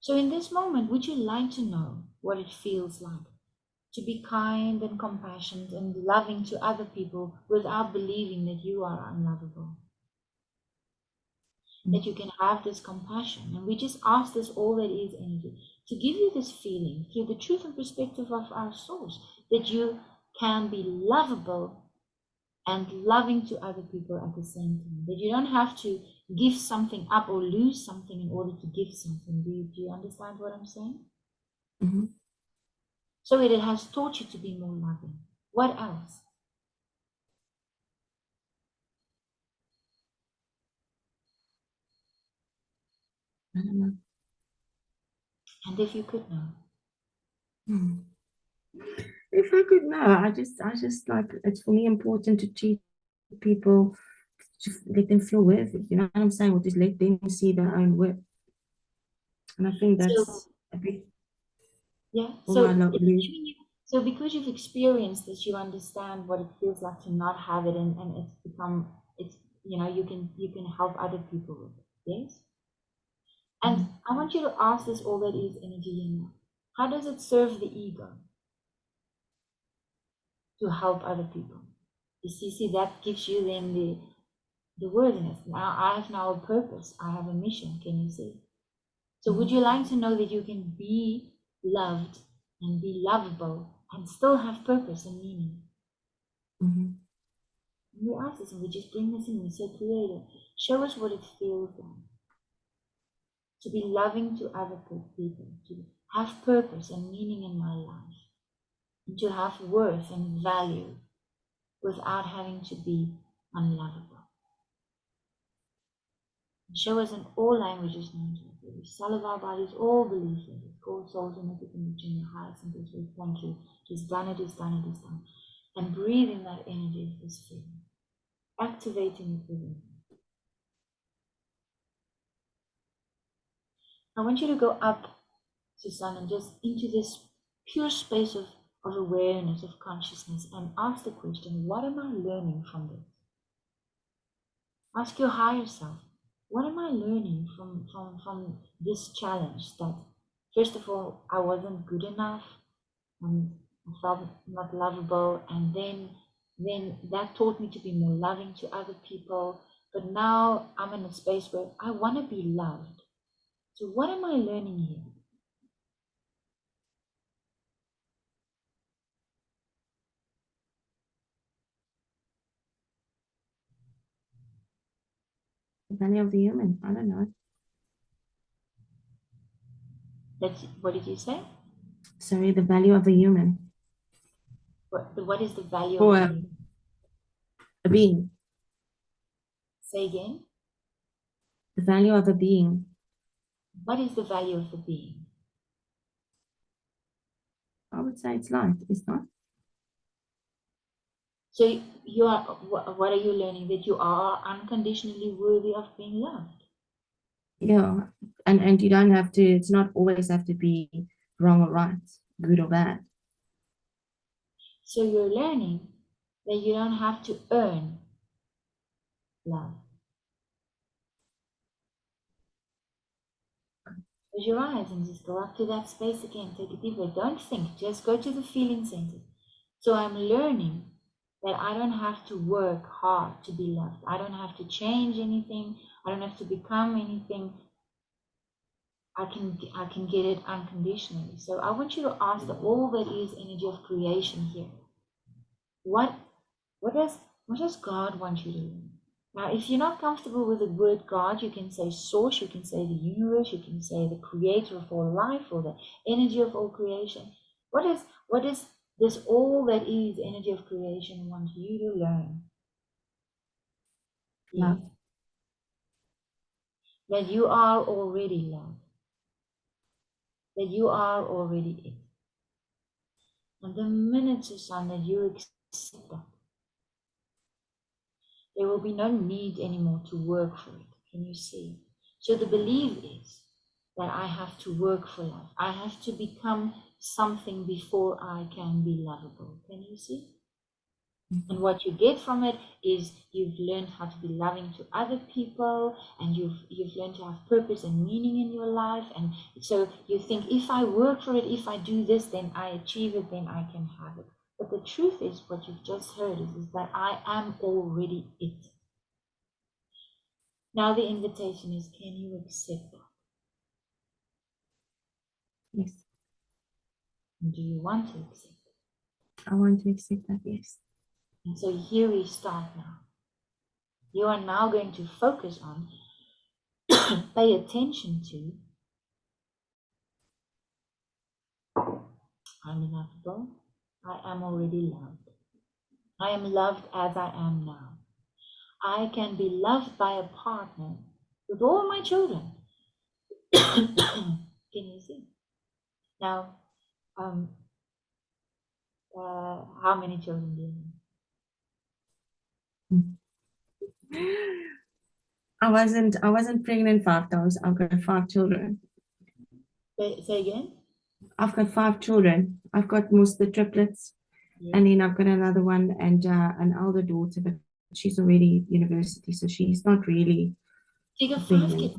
So in this moment, would you like to know what it feels like to be kind and compassionate and loving to other people without believing that you are unlovable? That you can have this compassion. And we just ask this, all that is energy, to give you this feeling through the truth and perspective of our source, that you can be lovable and loving to other people at the same time. That you don't have to give something up or lose something in order to give something. Do you understand what I'm saying? Mm-hmm. So it has taught you to be more loving. What else? I don't know. And if you could know. If I could know, I just like, it's for me important to teach people, to let them feel worthy. You know what I'm saying? Or just let them see their own worth. And I think that's a big. Yeah. So So because you've experienced this, you understand what it feels like to not have it, and it's you can help other people with it. Yes. And I want you to ask this, all that is energy, how does it serve the ego to help other people? You see, that gives you then the worthiness. Now I have now a purpose. I have a mission. Can you see? So would you like to know that you can be loved and be lovable and still have purpose and meaning? Mm-hmm. We ask this and we just bring this in. We say, Creator, show us what it feels like to be loving to other people, to have purpose and meaning in my life, and to have worth and value without having to be unlovable. And show us in all languages known to us, every cell of our bodies, all beliefs, it's called souls in everything in your highest and best way. Thank you. Just done it, is done, it is done. And breathe in that energy of this feeling, activating it within. I want you to go up, Susan, and just into this pure space of awareness, of consciousness, and ask the question, what am I learning from this? Ask your higher self, what am I learning from this challenge? That first of all, I wasn't good enough, and I felt not lovable, and then that taught me to be more loving to other people. But now I'm in a space where I want to be loved. So what am I learning here? The value of the human. I don't know. What did you say? Sorry, the value of the human. What is the value Or of a being. Say again. The value of a being. What is the value of the being? I would say it's light, it's not. So you are. What are you learning? That you are unconditionally worthy of being loved. Yeah, and you don't have to. It's not always have to be wrong or right, good or bad. So you're learning that you don't have to earn love. Close your eyes and just go up to that space again. Take a deep breath. Don't think. Just go to the feeling center. So I'm learning that I don't have to work hard to be loved. I don't have to change anything. I don't have to become anything. I can get it unconditionally. So I want you to ask the all that is energy of creation here. What does God want you to learn? Now, if you're not comfortable with the word God, you can say source, you can say the universe, you can say the creator of all life or the energy of all creation. What is this all that is energy of creation wants you to learn? Love. Yeah. That you are already love. That you are already it. And the minute, Susan, that you accept that, there will be no need anymore to work for it. Can you see? So the belief is that I have to work for love. I have to become something before I can be lovable. Can you see? And what you get from it is you've learned how to be loving to other people, and you've learned to have purpose and meaning in your life. And so you think, if I work for it, if I do this, then I achieve it, then I can have it. But the truth is, what you've just heard is that I am already it. Now the invitation is, can you accept that? Yes. And do you want to accept it? I want to accept that, yes. And so here we start now. You are now going to focus on, pay attention to, I'm lovable. I am already loved. I am loved as I am now. I can be loved by a partner with all my children. Can you see? Now, how many children do you have? I wasn't pregnant 5 times. I've got 5 children. Say again? I've got 5 children. I've got most of the triplets, Yeah. and then I've got another one and an elder daughter, but she's already university, so she's not really You got 5 pregnant. kids.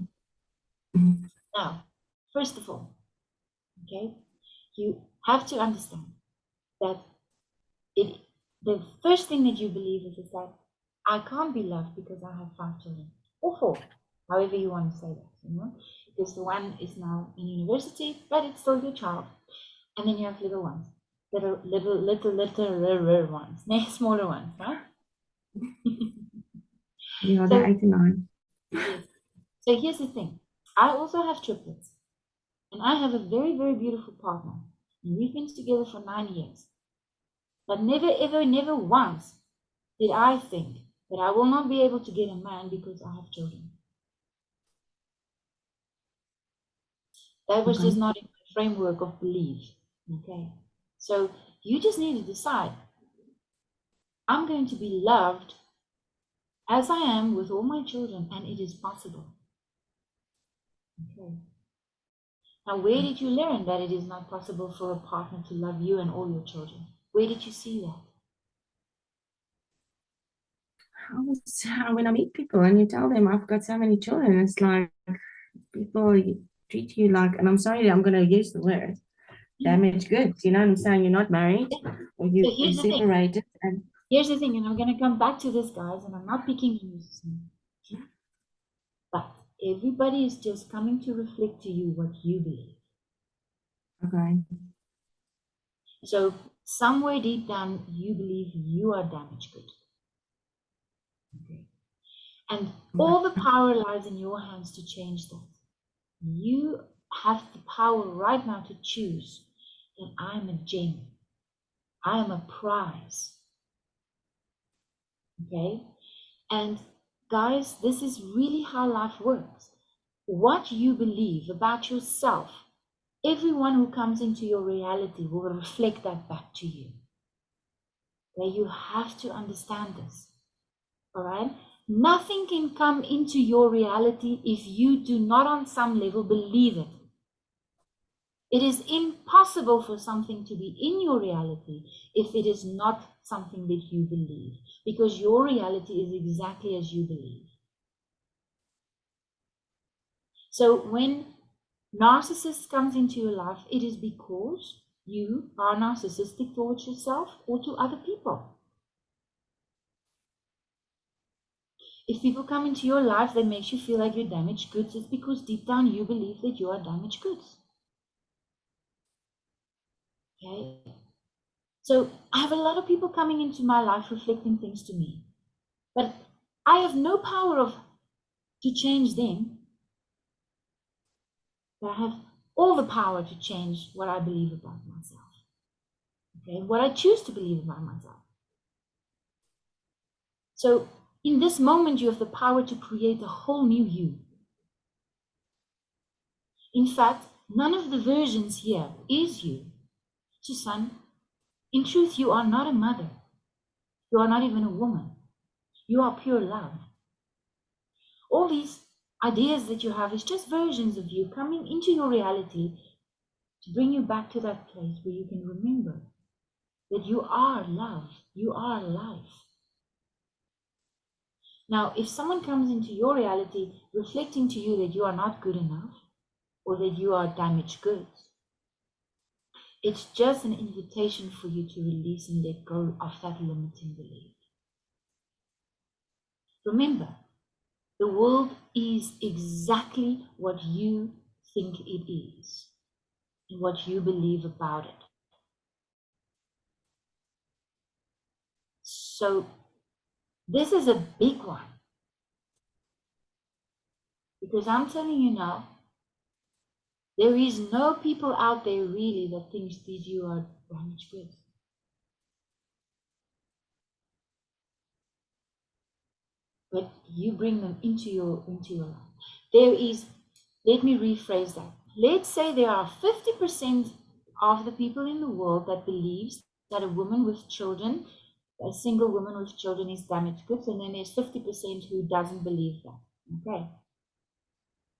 Mhm. Now, first of all, okay, you have to understand that the first thing that you believe is that I can't be loved because I have 5 children, or 4, however you want to say that, because the one is now in university, but it's still your child, and then you have little ones, little ones, smaller ones, right? Yeah, So, they're 8 and 9. yes. So here's the thing. I also have triplets, and I have a very, very beautiful partner, and we've been together for 9 years. But never, ever, never once did I think that I will not be able to get a man because I have children. That was Okay. just not in the framework of belief. Okay. So you just need to decide, I'm going to be loved as I am with all my children, and it is possible. Okay. Now, where did you learn that it is not possible for a partner to love you and all your children? Where did you see that? When I meet people and you tell them I've got so many children, it's like people treat you like, and I'm sorry, I'm going to use the word, damaged goods. You know what I'm saying? You're not married, or So you're here's the thing. separated. And Here's the thing, and I'm going to come back to this, guys, and I'm not picking on you, but everybody is just coming to reflect to you what you believe. okay. So somewhere deep down, you believe you are damaged good. Okay. And all the power lies in your hands to change that. You have the power right now to choose that I am a gem. I am a prize. Okay? And guys, this is really how life works. What you believe about yourself, everyone who comes into your reality will reflect that back to you. Okay? You have to understand this. All right? Nothing can come into your reality if you do not on some level believe it. It is impossible for something to be in your reality if it is not something that you believe, because your reality is exactly as you believe. So when narcissist comes into your life, it is because you are narcissistic towards yourself or to other people. If people come into your life that makes you feel like you're damaged goods, it's because deep down you believe that you are damaged goods. Okay? So I have a lot of people coming into my life reflecting things to me. But I have no power to change them, but I have all the power to change what I believe about myself. Okay, what I choose to believe about myself. So in this moment, you have the power to create a whole new you. In fact, none of the versions here is you. Susan, in truth, you are not a mother. You are not even a woman. You are pure love. All these ideas that you have is just versions of you coming into your reality to bring you back to that place where you can remember that you are love, you are life. Now, if someone comes into your reality reflecting to you that you are not good enough or that you are damaged goods, it's just an invitation for you to release and let go of that limiting belief. Remember, the world is exactly what you think it is and what you believe about it. So this is a big one, because I'm telling you now, there is no people out there really that thinks that you are damaged goods. But you bring them into your life. There is, let me rephrase that. Let's say there are 50% of the people in the world that believes that a woman with children, a single woman with children is damaged goods, and then there's 50% who doesn't believe that. Okay.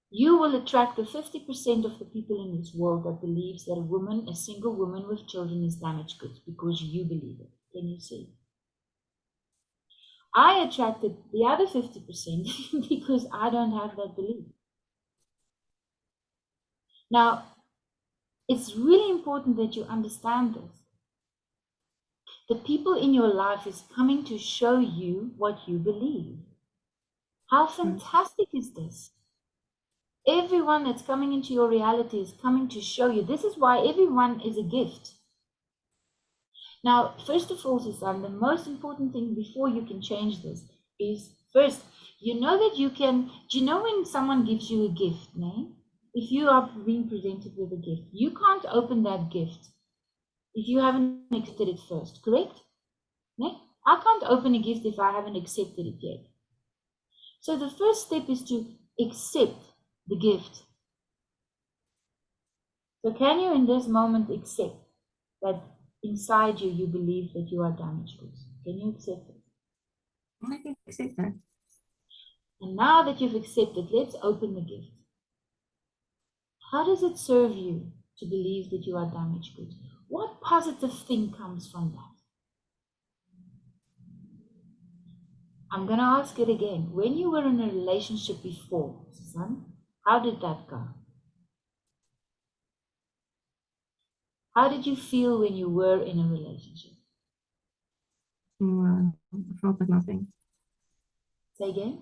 You will attract the 50% of the people in this world that believes that a woman, a single woman with children is damaged goods because you believe it. Can you see? I attracted the other 50% because I don't have that belief. Now, it's really important that you understand this. The people in your life is coming to show you what you believe. How fantastic is this? Everyone that's coming into your reality is coming to show you. This is why everyone is a gift. Now, first of all, Susan, the most important thing before you can change this is, first, you know that you can, do you know when someone gives you a gift, né? If you are being presented with a gift, you can't open that gift if you haven't accepted it first, correct? Né? I can't open a gift if I haven't accepted it yet. So the first step is to accept the gift. So can you in this moment accept that inside you, you believe that you are damaged goods? Can you accept it? I can accept that. And now that you've accepted, let's open the gift. How does it serve you to believe that you are damaged goods? What positive thing comes from that? I'm going to ask it again. When you were in a relationship before, Susan, how did that go? How did you feel when you were in a relationship? I felt like nothing. Say again?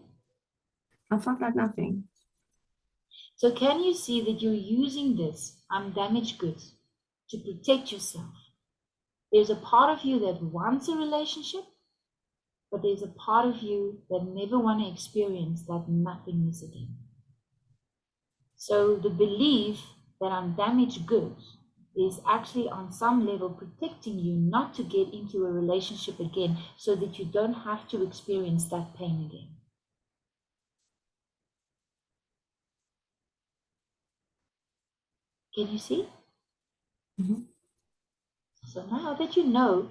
I felt like nothing. So can you see that you're using this undamaged goods to protect yourself? There's a part of you that wants a relationship, but there's a part of you that never want to experience that nothingness again. So the belief that undamaged goods is actually on some level protecting you not to get into a relationship again so that you don't have to experience that pain again. Can you see? Mm-hmm. So now that you know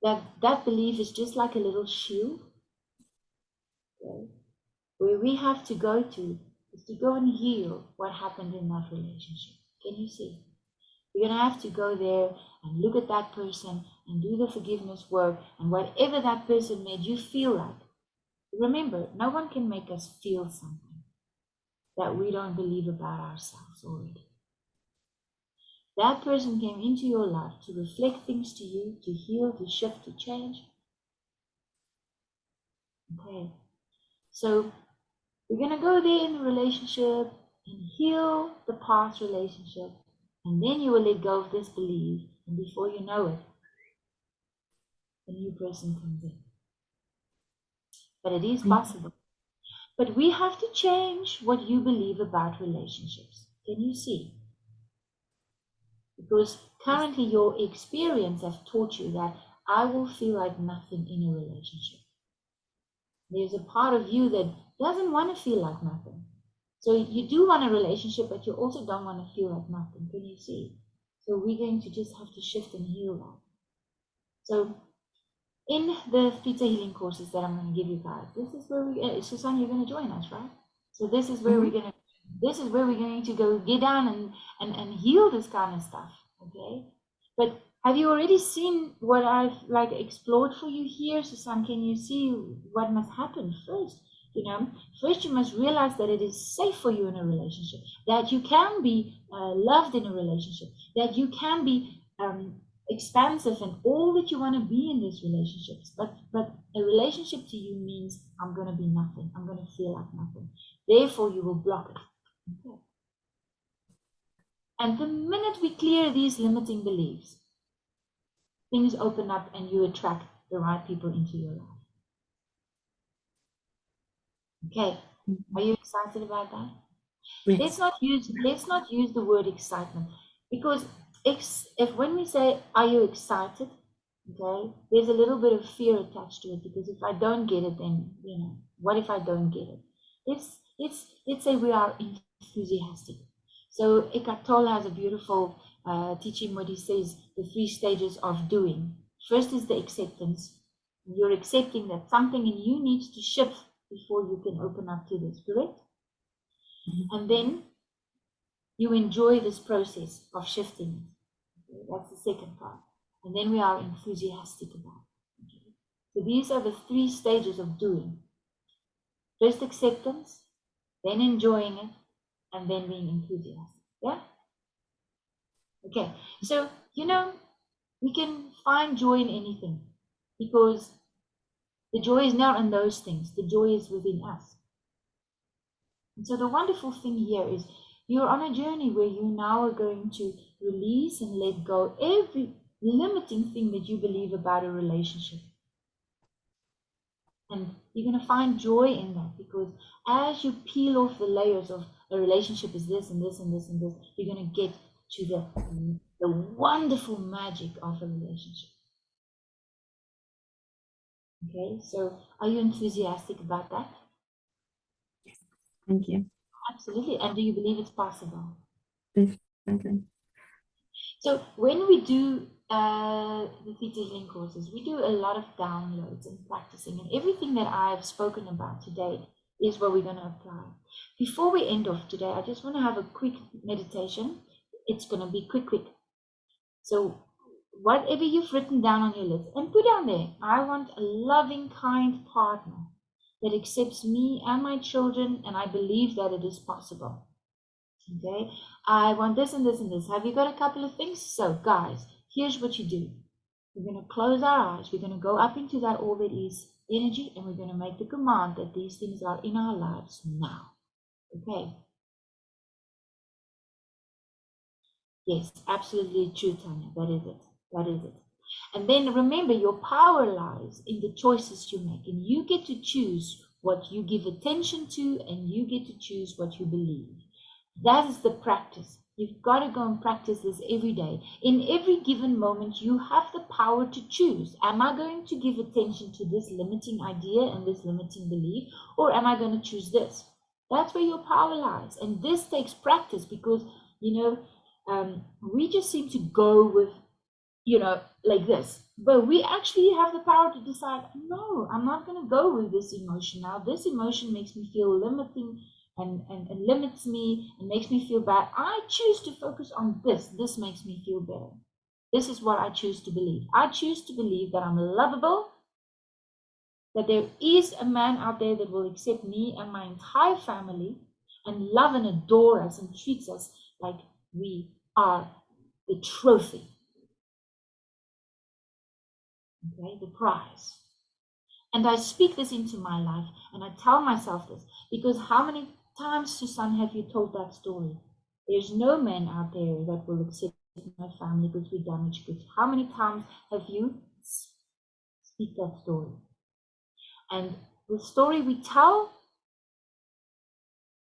that that belief is just like a little shield, okay, where we have to go to is to go and heal what happened in that relationship. Can you see? You're going to have to go there and look at that person and do the forgiveness work and whatever that person made you feel like. Remember, no one can make us feel something that we don't believe about ourselves already. That person came into your life to reflect things to you, to heal, to shift, to change. Okay. So we're going to go there in the relationship and heal the past relationship. And then you will let go of this belief. And before you know it, a new person comes in. but it is possible. But we have to change what you believe about relationships. Can you see? Because currently your experience has taught you that I will feel like nothing in a relationship. There's a part of you that doesn't want to feel like nothing. So you do want a relationship, but you also don't want to feel like nothing. Can you see? So we're going to just have to shift and heal that. So in the theta healing courses that I'm going to give you guys, this is where we, Susan, you're going to join us, right? So this is where we're going to go get down and heal this kind of stuff, okay? But have you already seen what I've like explored for you here, Susan? Can you see what must happen first? You know, first you must realize that it is safe for you in a relationship, that you can be loved in a relationship, that you can be expansive and all that you want to be in these relationships. But a relationship to you means I'm going to be nothing. I'm going to feel like nothing. Therefore, you will block it. Okay. And the minute we clear these limiting beliefs, things open up and you attract the right people into your life. Okay, are you excited about that? Yes. Let's not use the word excitement, because if when we say are you excited, okay, there's a little bit of fear attached to it, because if I don't get it, then you know, what if I don't get it? Let's say we are enthusiastic. So Eckhart Tolle has a beautiful teaching where he says the 3 stages of doing. First is the acceptance. You're accepting that something in you needs to shift before you can open up to this, correct? And then you enjoy this process of shifting it. Okay, that's the second part. And then we are enthusiastic about it. Okay? So these are the 3 stages of doing. First acceptance, then enjoying it, and then being enthusiastic. Yeah? Okay, so you know, we can find joy in anything, because the joy is not in those things. The joy is within us. And so the wonderful thing here is you're on a journey where you now are going to release and let go every limiting thing that you believe about a relationship. And you're going to find joy in that, because as you peel off the layers of a relationship is this and this and this and this, you're going to get to the wonderful magic of a relationship. Okay, so are you enthusiastic about that? Thank you. Absolutely. And do you believe it's possible? Definitely. So when we do the theta healing courses, we do a lot of downloads and practicing, and everything that I've spoken about today is what we're going to apply. Before we end off today, I just want to have a quick meditation. It's going to be quick. So whatever you've written down on your list, and put down there, I want a loving, kind partner that accepts me and my children, and I believe that it is possible. Okay, I want this and this and this. Have you got a couple of things? So guys, here's what you do. We're going to close our eyes. We're going to go up into that all that is energy, and we're going to make the command that these things are in our lives now. Okay. Yes, absolutely true, Tanya. That is it. That is it. And then remember, your power lies in the choices you make, and you get to choose what you give attention to, and you get to choose what you believe. That is the practice. You've got to go and practice this every day. In every given moment, you have the power to choose. Am I going to give attention to this limiting idea and this limiting belief, or am I going to choose this? That's where your power lies. And this takes practice, because, you know, we just seem to go with, you know, like this. But we actually have the power to decide, no, I'm not going to go with this emotion now. This emotion makes me feel limiting and limits me and makes me feel bad. I choose to focus on this. This makes me feel better. This is what I choose to believe. I choose to believe that I'm lovable, that there is a man out there that will accept me and my entire family and love and adore us and treats us like we are the trophy. Okay, the prize. And I speak this into my life, and I tell myself this, because how many times, Susan, have you told that story? There's no man out there that will accept my family because we're damaged goods. How many times have you speak that story? And The story we tell,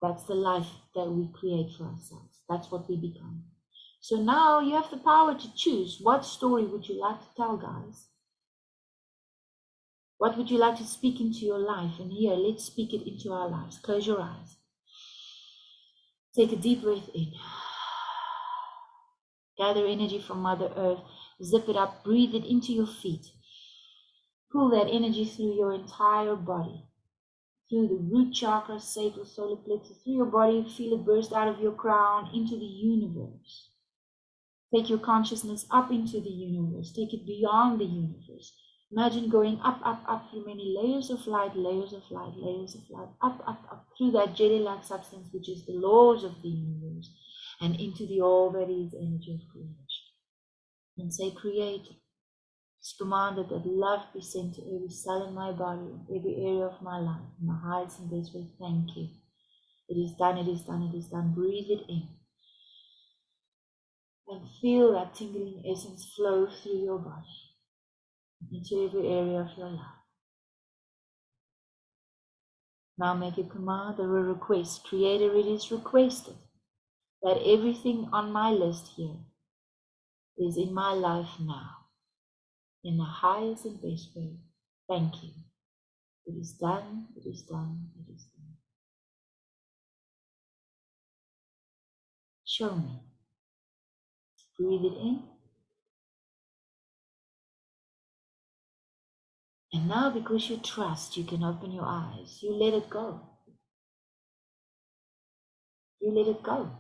that's the life that we create for ourselves. That's what we become. So now you have the power to choose. What story would you like to tell, guys? What would you like to speak into your life? And here, let's speak it into our lives. Close your eyes. Take a deep breath in. Gather energy from Mother Earth. Zip it up. Breathe it into your feet. Pull that energy through your entire body. Through the root chakra, sacral, solar plexus, through your body. Feel it burst out of your crown into the universe. Take your consciousness up into the universe. Take it beyond the universe. Imagine going up, up, up through many layers of light, layers of light, layers of light, up, up, up through that jelly-like substance, which is the laws of the universe, and into the all that is energy of creation. And say, Creator, it's commanded that love be sent to every cell in my body, every area of my life, in my highest and best way. Thank you. It is done, it is done, it is done. Breathe it in. And feel that tingling essence flow through your body, into every area of your life. Now make a command or a request. Creator, it is requested that everything on my list here is in my life now, in the highest and best way. Thank you. It is done, it is done, it is done. Show me. Breathe it in. And now, because you trust, you can open your eyes. You let it go. You let it go.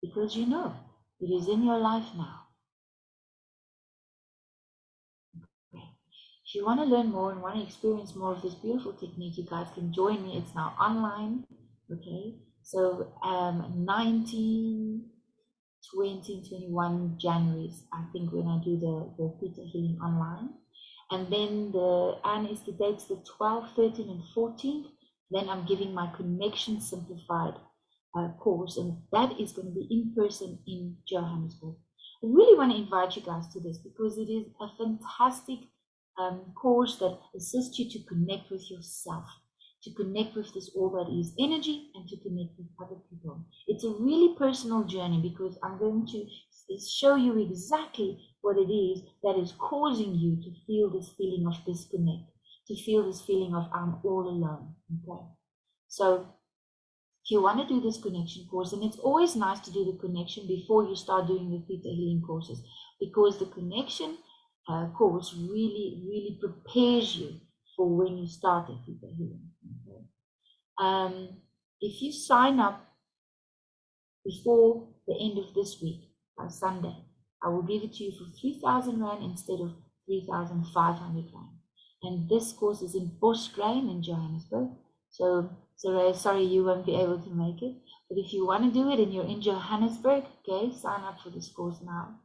Because you know it is in your life now. If you want to learn more and want to experience more of this beautiful technique, you guys can join me. It's now online. Okay. So 19, 20, and 21 Januaries, I think, when I do the theta healing online. And then is the dates the 12th, 13th, and 14th. Then I'm giving my Connection Simplified course, and that is going to be in person in Johannesburg. I really want to invite you guys to this because it is a fantastic course that assists you to connect with yourself, to connect with this all that is energy, and to connect with other people. It's a really personal journey because I'm going to show you exactly what it is that is causing you to feel this feeling of disconnect, to feel this feeling of I'm all alone. Okay, so if you want to do this connection course, and it's always nice to do the connection before you start doing the theta healing courses, because the connection course really prepares you for when you start the theta healing. Okay? If you sign up before the end of this week, by Sunday, I will give it to you for 3,000 Rand instead of 3,500 Rand. And this course is in Bosgrain in Johannesburg. So sorry you won't be able to make it. But if you want to do it and you're in Johannesburg, okay, sign up for this course now.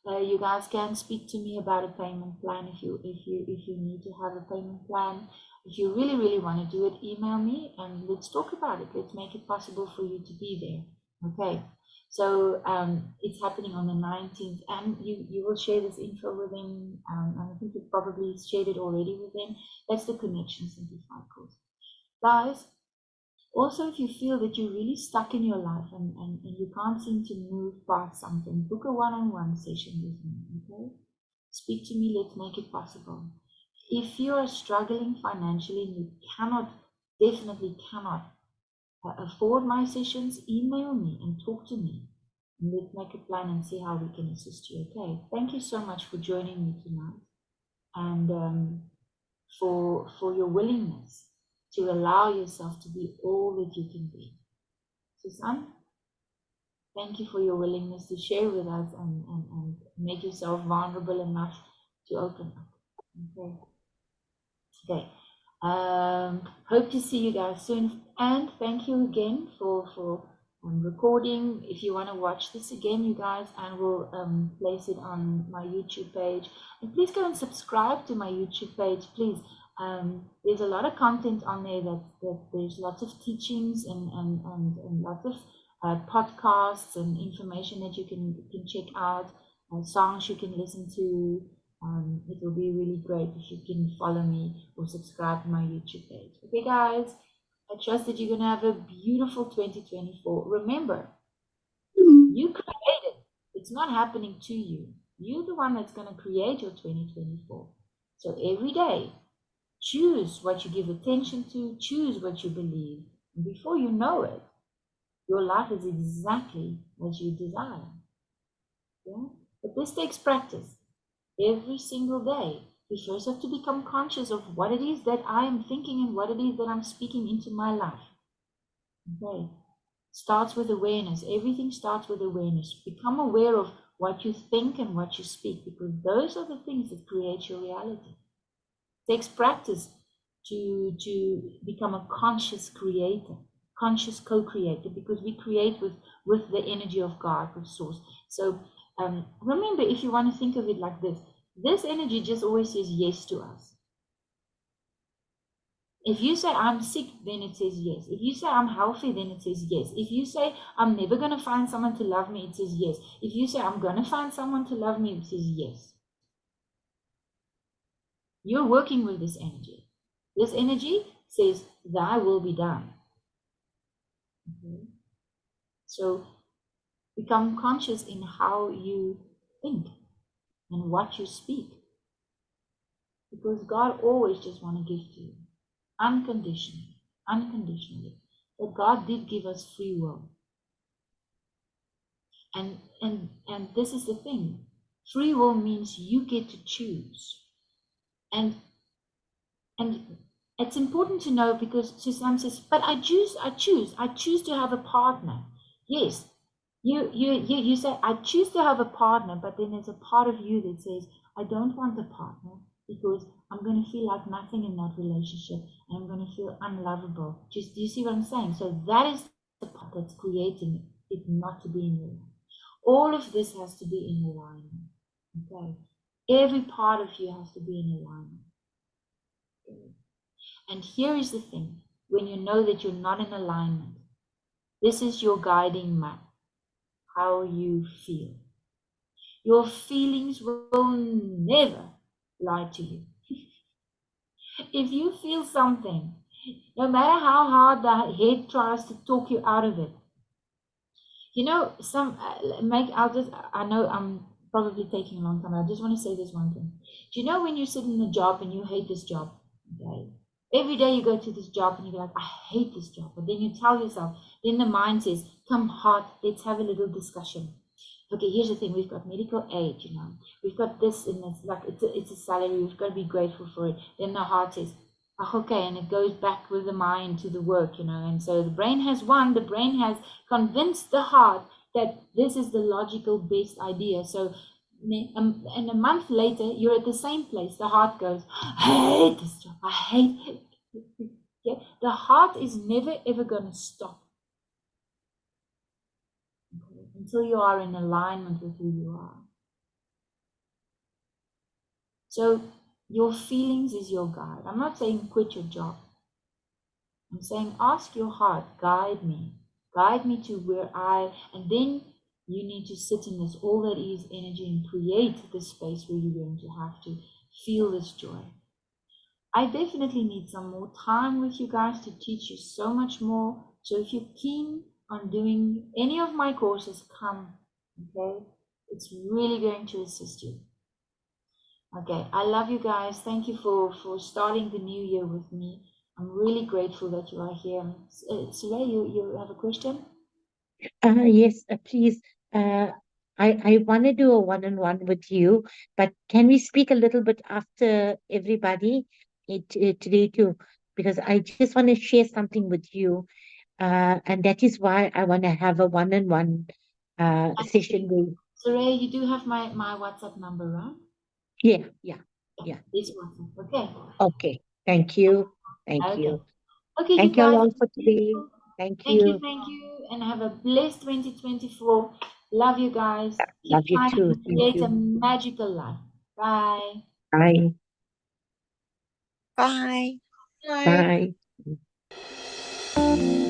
You guys can speak to me about a payment plan if you need to have a payment plan. If you really want to do it, email me and let's talk about it. Let's make it possible for you to be there. Okay. So it's happening on the 19th, and you will share this info with them. And I think you've probably shared it already with them. That's the Connection Simplified course. Guys, also, if you feel that you're really stuck in your life and you can't seem to move past something, book a one-on-one session with me, okay? Speak to me, let's make it possible. If you are struggling financially and you definitely cannot afford my sessions, email me and talk to me. And let's make a plan and see how we can assist you, okay? Thank you so much for joining me tonight and for your willingness to allow yourself to be all that you can be. Susan, thank you for your willingness to share with us and make yourself vulnerable enough to open up. Okay. Hope to see you guys soon. And thank you again for recording. If you want to watch this again, you guys, and we'll place it on my YouTube page. And please go and subscribe to my YouTube page, please. There's a lot of content on there that there's lots of teachings and lots of podcasts and information that you can check out, songs you can listen to, It will be really great if you can follow me or subscribe to my YouTube page. Okay, guys, I trust that you're going to have a beautiful 2024. Remember, you create it. It's not happening to you. You're the one that's going to create your 2024. So every day, choose what you give attention to, choose what you believe. And before you know it, your life is exactly as you desire. Yeah? But this takes practice. Every single day, we first have to become conscious of what it is that I am thinking and what it is that I'm speaking into my life. Okay. Starts with awareness. Everything starts with awareness. Become aware of what you think and what you speak, because those are the things that create your reality. It takes practice to become a conscious creator, conscious co-creator, because we create with the energy of God, with source. So remember, if you want to think of it like this energy just always says yes to us. If you say I'm sick, then it says yes. If you say I'm healthy, then it says yes. If you say I'm never going to find someone to love me, it says yes. If you say I'm going to find someone to love me, it says yes. You're working with this energy. This energy says, thy will be done. Okay? So become conscious in how you think and what you speak. Because God always just wants to give to you. Unconditionally. Unconditionally. But God did give us free will. And this is the thing. Free will means you get to choose. And it's important to know, because Suzanne says, but I choose to have a partner. Yes, you say, I choose to have a partner, but then there's a part of you that says, I don't want a partner because I'm going to feel like nothing in that relationship and I'm going to feel unlovable. Do you see what I'm saying? So that is the part that's creating it not to be in your life. All of this has to be in alignment. Okay? Every part of you has to be in alignment. And here is the thing, when you know that you're not in alignment, this is your guiding map, how you feel. Your feelings will never lie to you. If you feel something, no matter how hard the head tries to talk you out of it, you know, I know I'm probably taking a long time, but I just want to say this one thing. Do you know when you sit in a job and you hate this job, okay? Every day you go to this job and you're like, I hate this job. But then you tell yourself, then the mind says, come heart, let's have a little discussion. Okay, here's the thing, we've got medical aid, you know, we've got this and it's like, it's a salary, we've got to be grateful for it. Then the heart says, oh, okay, and it goes back with the mind to the work, you know, and so the brain has convinced the heart that this is the logical best idea. So and a month later, you're at the same place. The heart goes, I hate this job, I hate it. Yeah? The heart is never ever going to stop until you are in alignment with who you are. So your feelings is your guide. I'm not saying quit your job. I'm saying ask your heart, guide me to where and then you need to sit in this all that is energy and create the space where you're going to have to feel this joy. I definitely need some more time with you guys to teach you so much more. So if you're keen on doing any of my courses, come, okay? It's really going to assist you. Okay, I love you guys. Thank you for starting the new year with me. I'm really grateful that you are here. Surya, you have a question? Yes, please. I want to do a one-on-one with you, but can we speak a little bit after everybody today too? Because I just want to share something with you, and that is why I want to have a one-on-one session with. Surya, you do have my WhatsApp number, right? Yeah. This WhatsApp. Okay. Okay. Thank you. Thank Okay. you. Okay, you Thank you guys. all for today. Thank you. Thank you, and have a blessed 2024. Love you guys. Love Keep you trying too. to Thank create a you. magical life. Bye. Bye. Bye. Bye. Bye.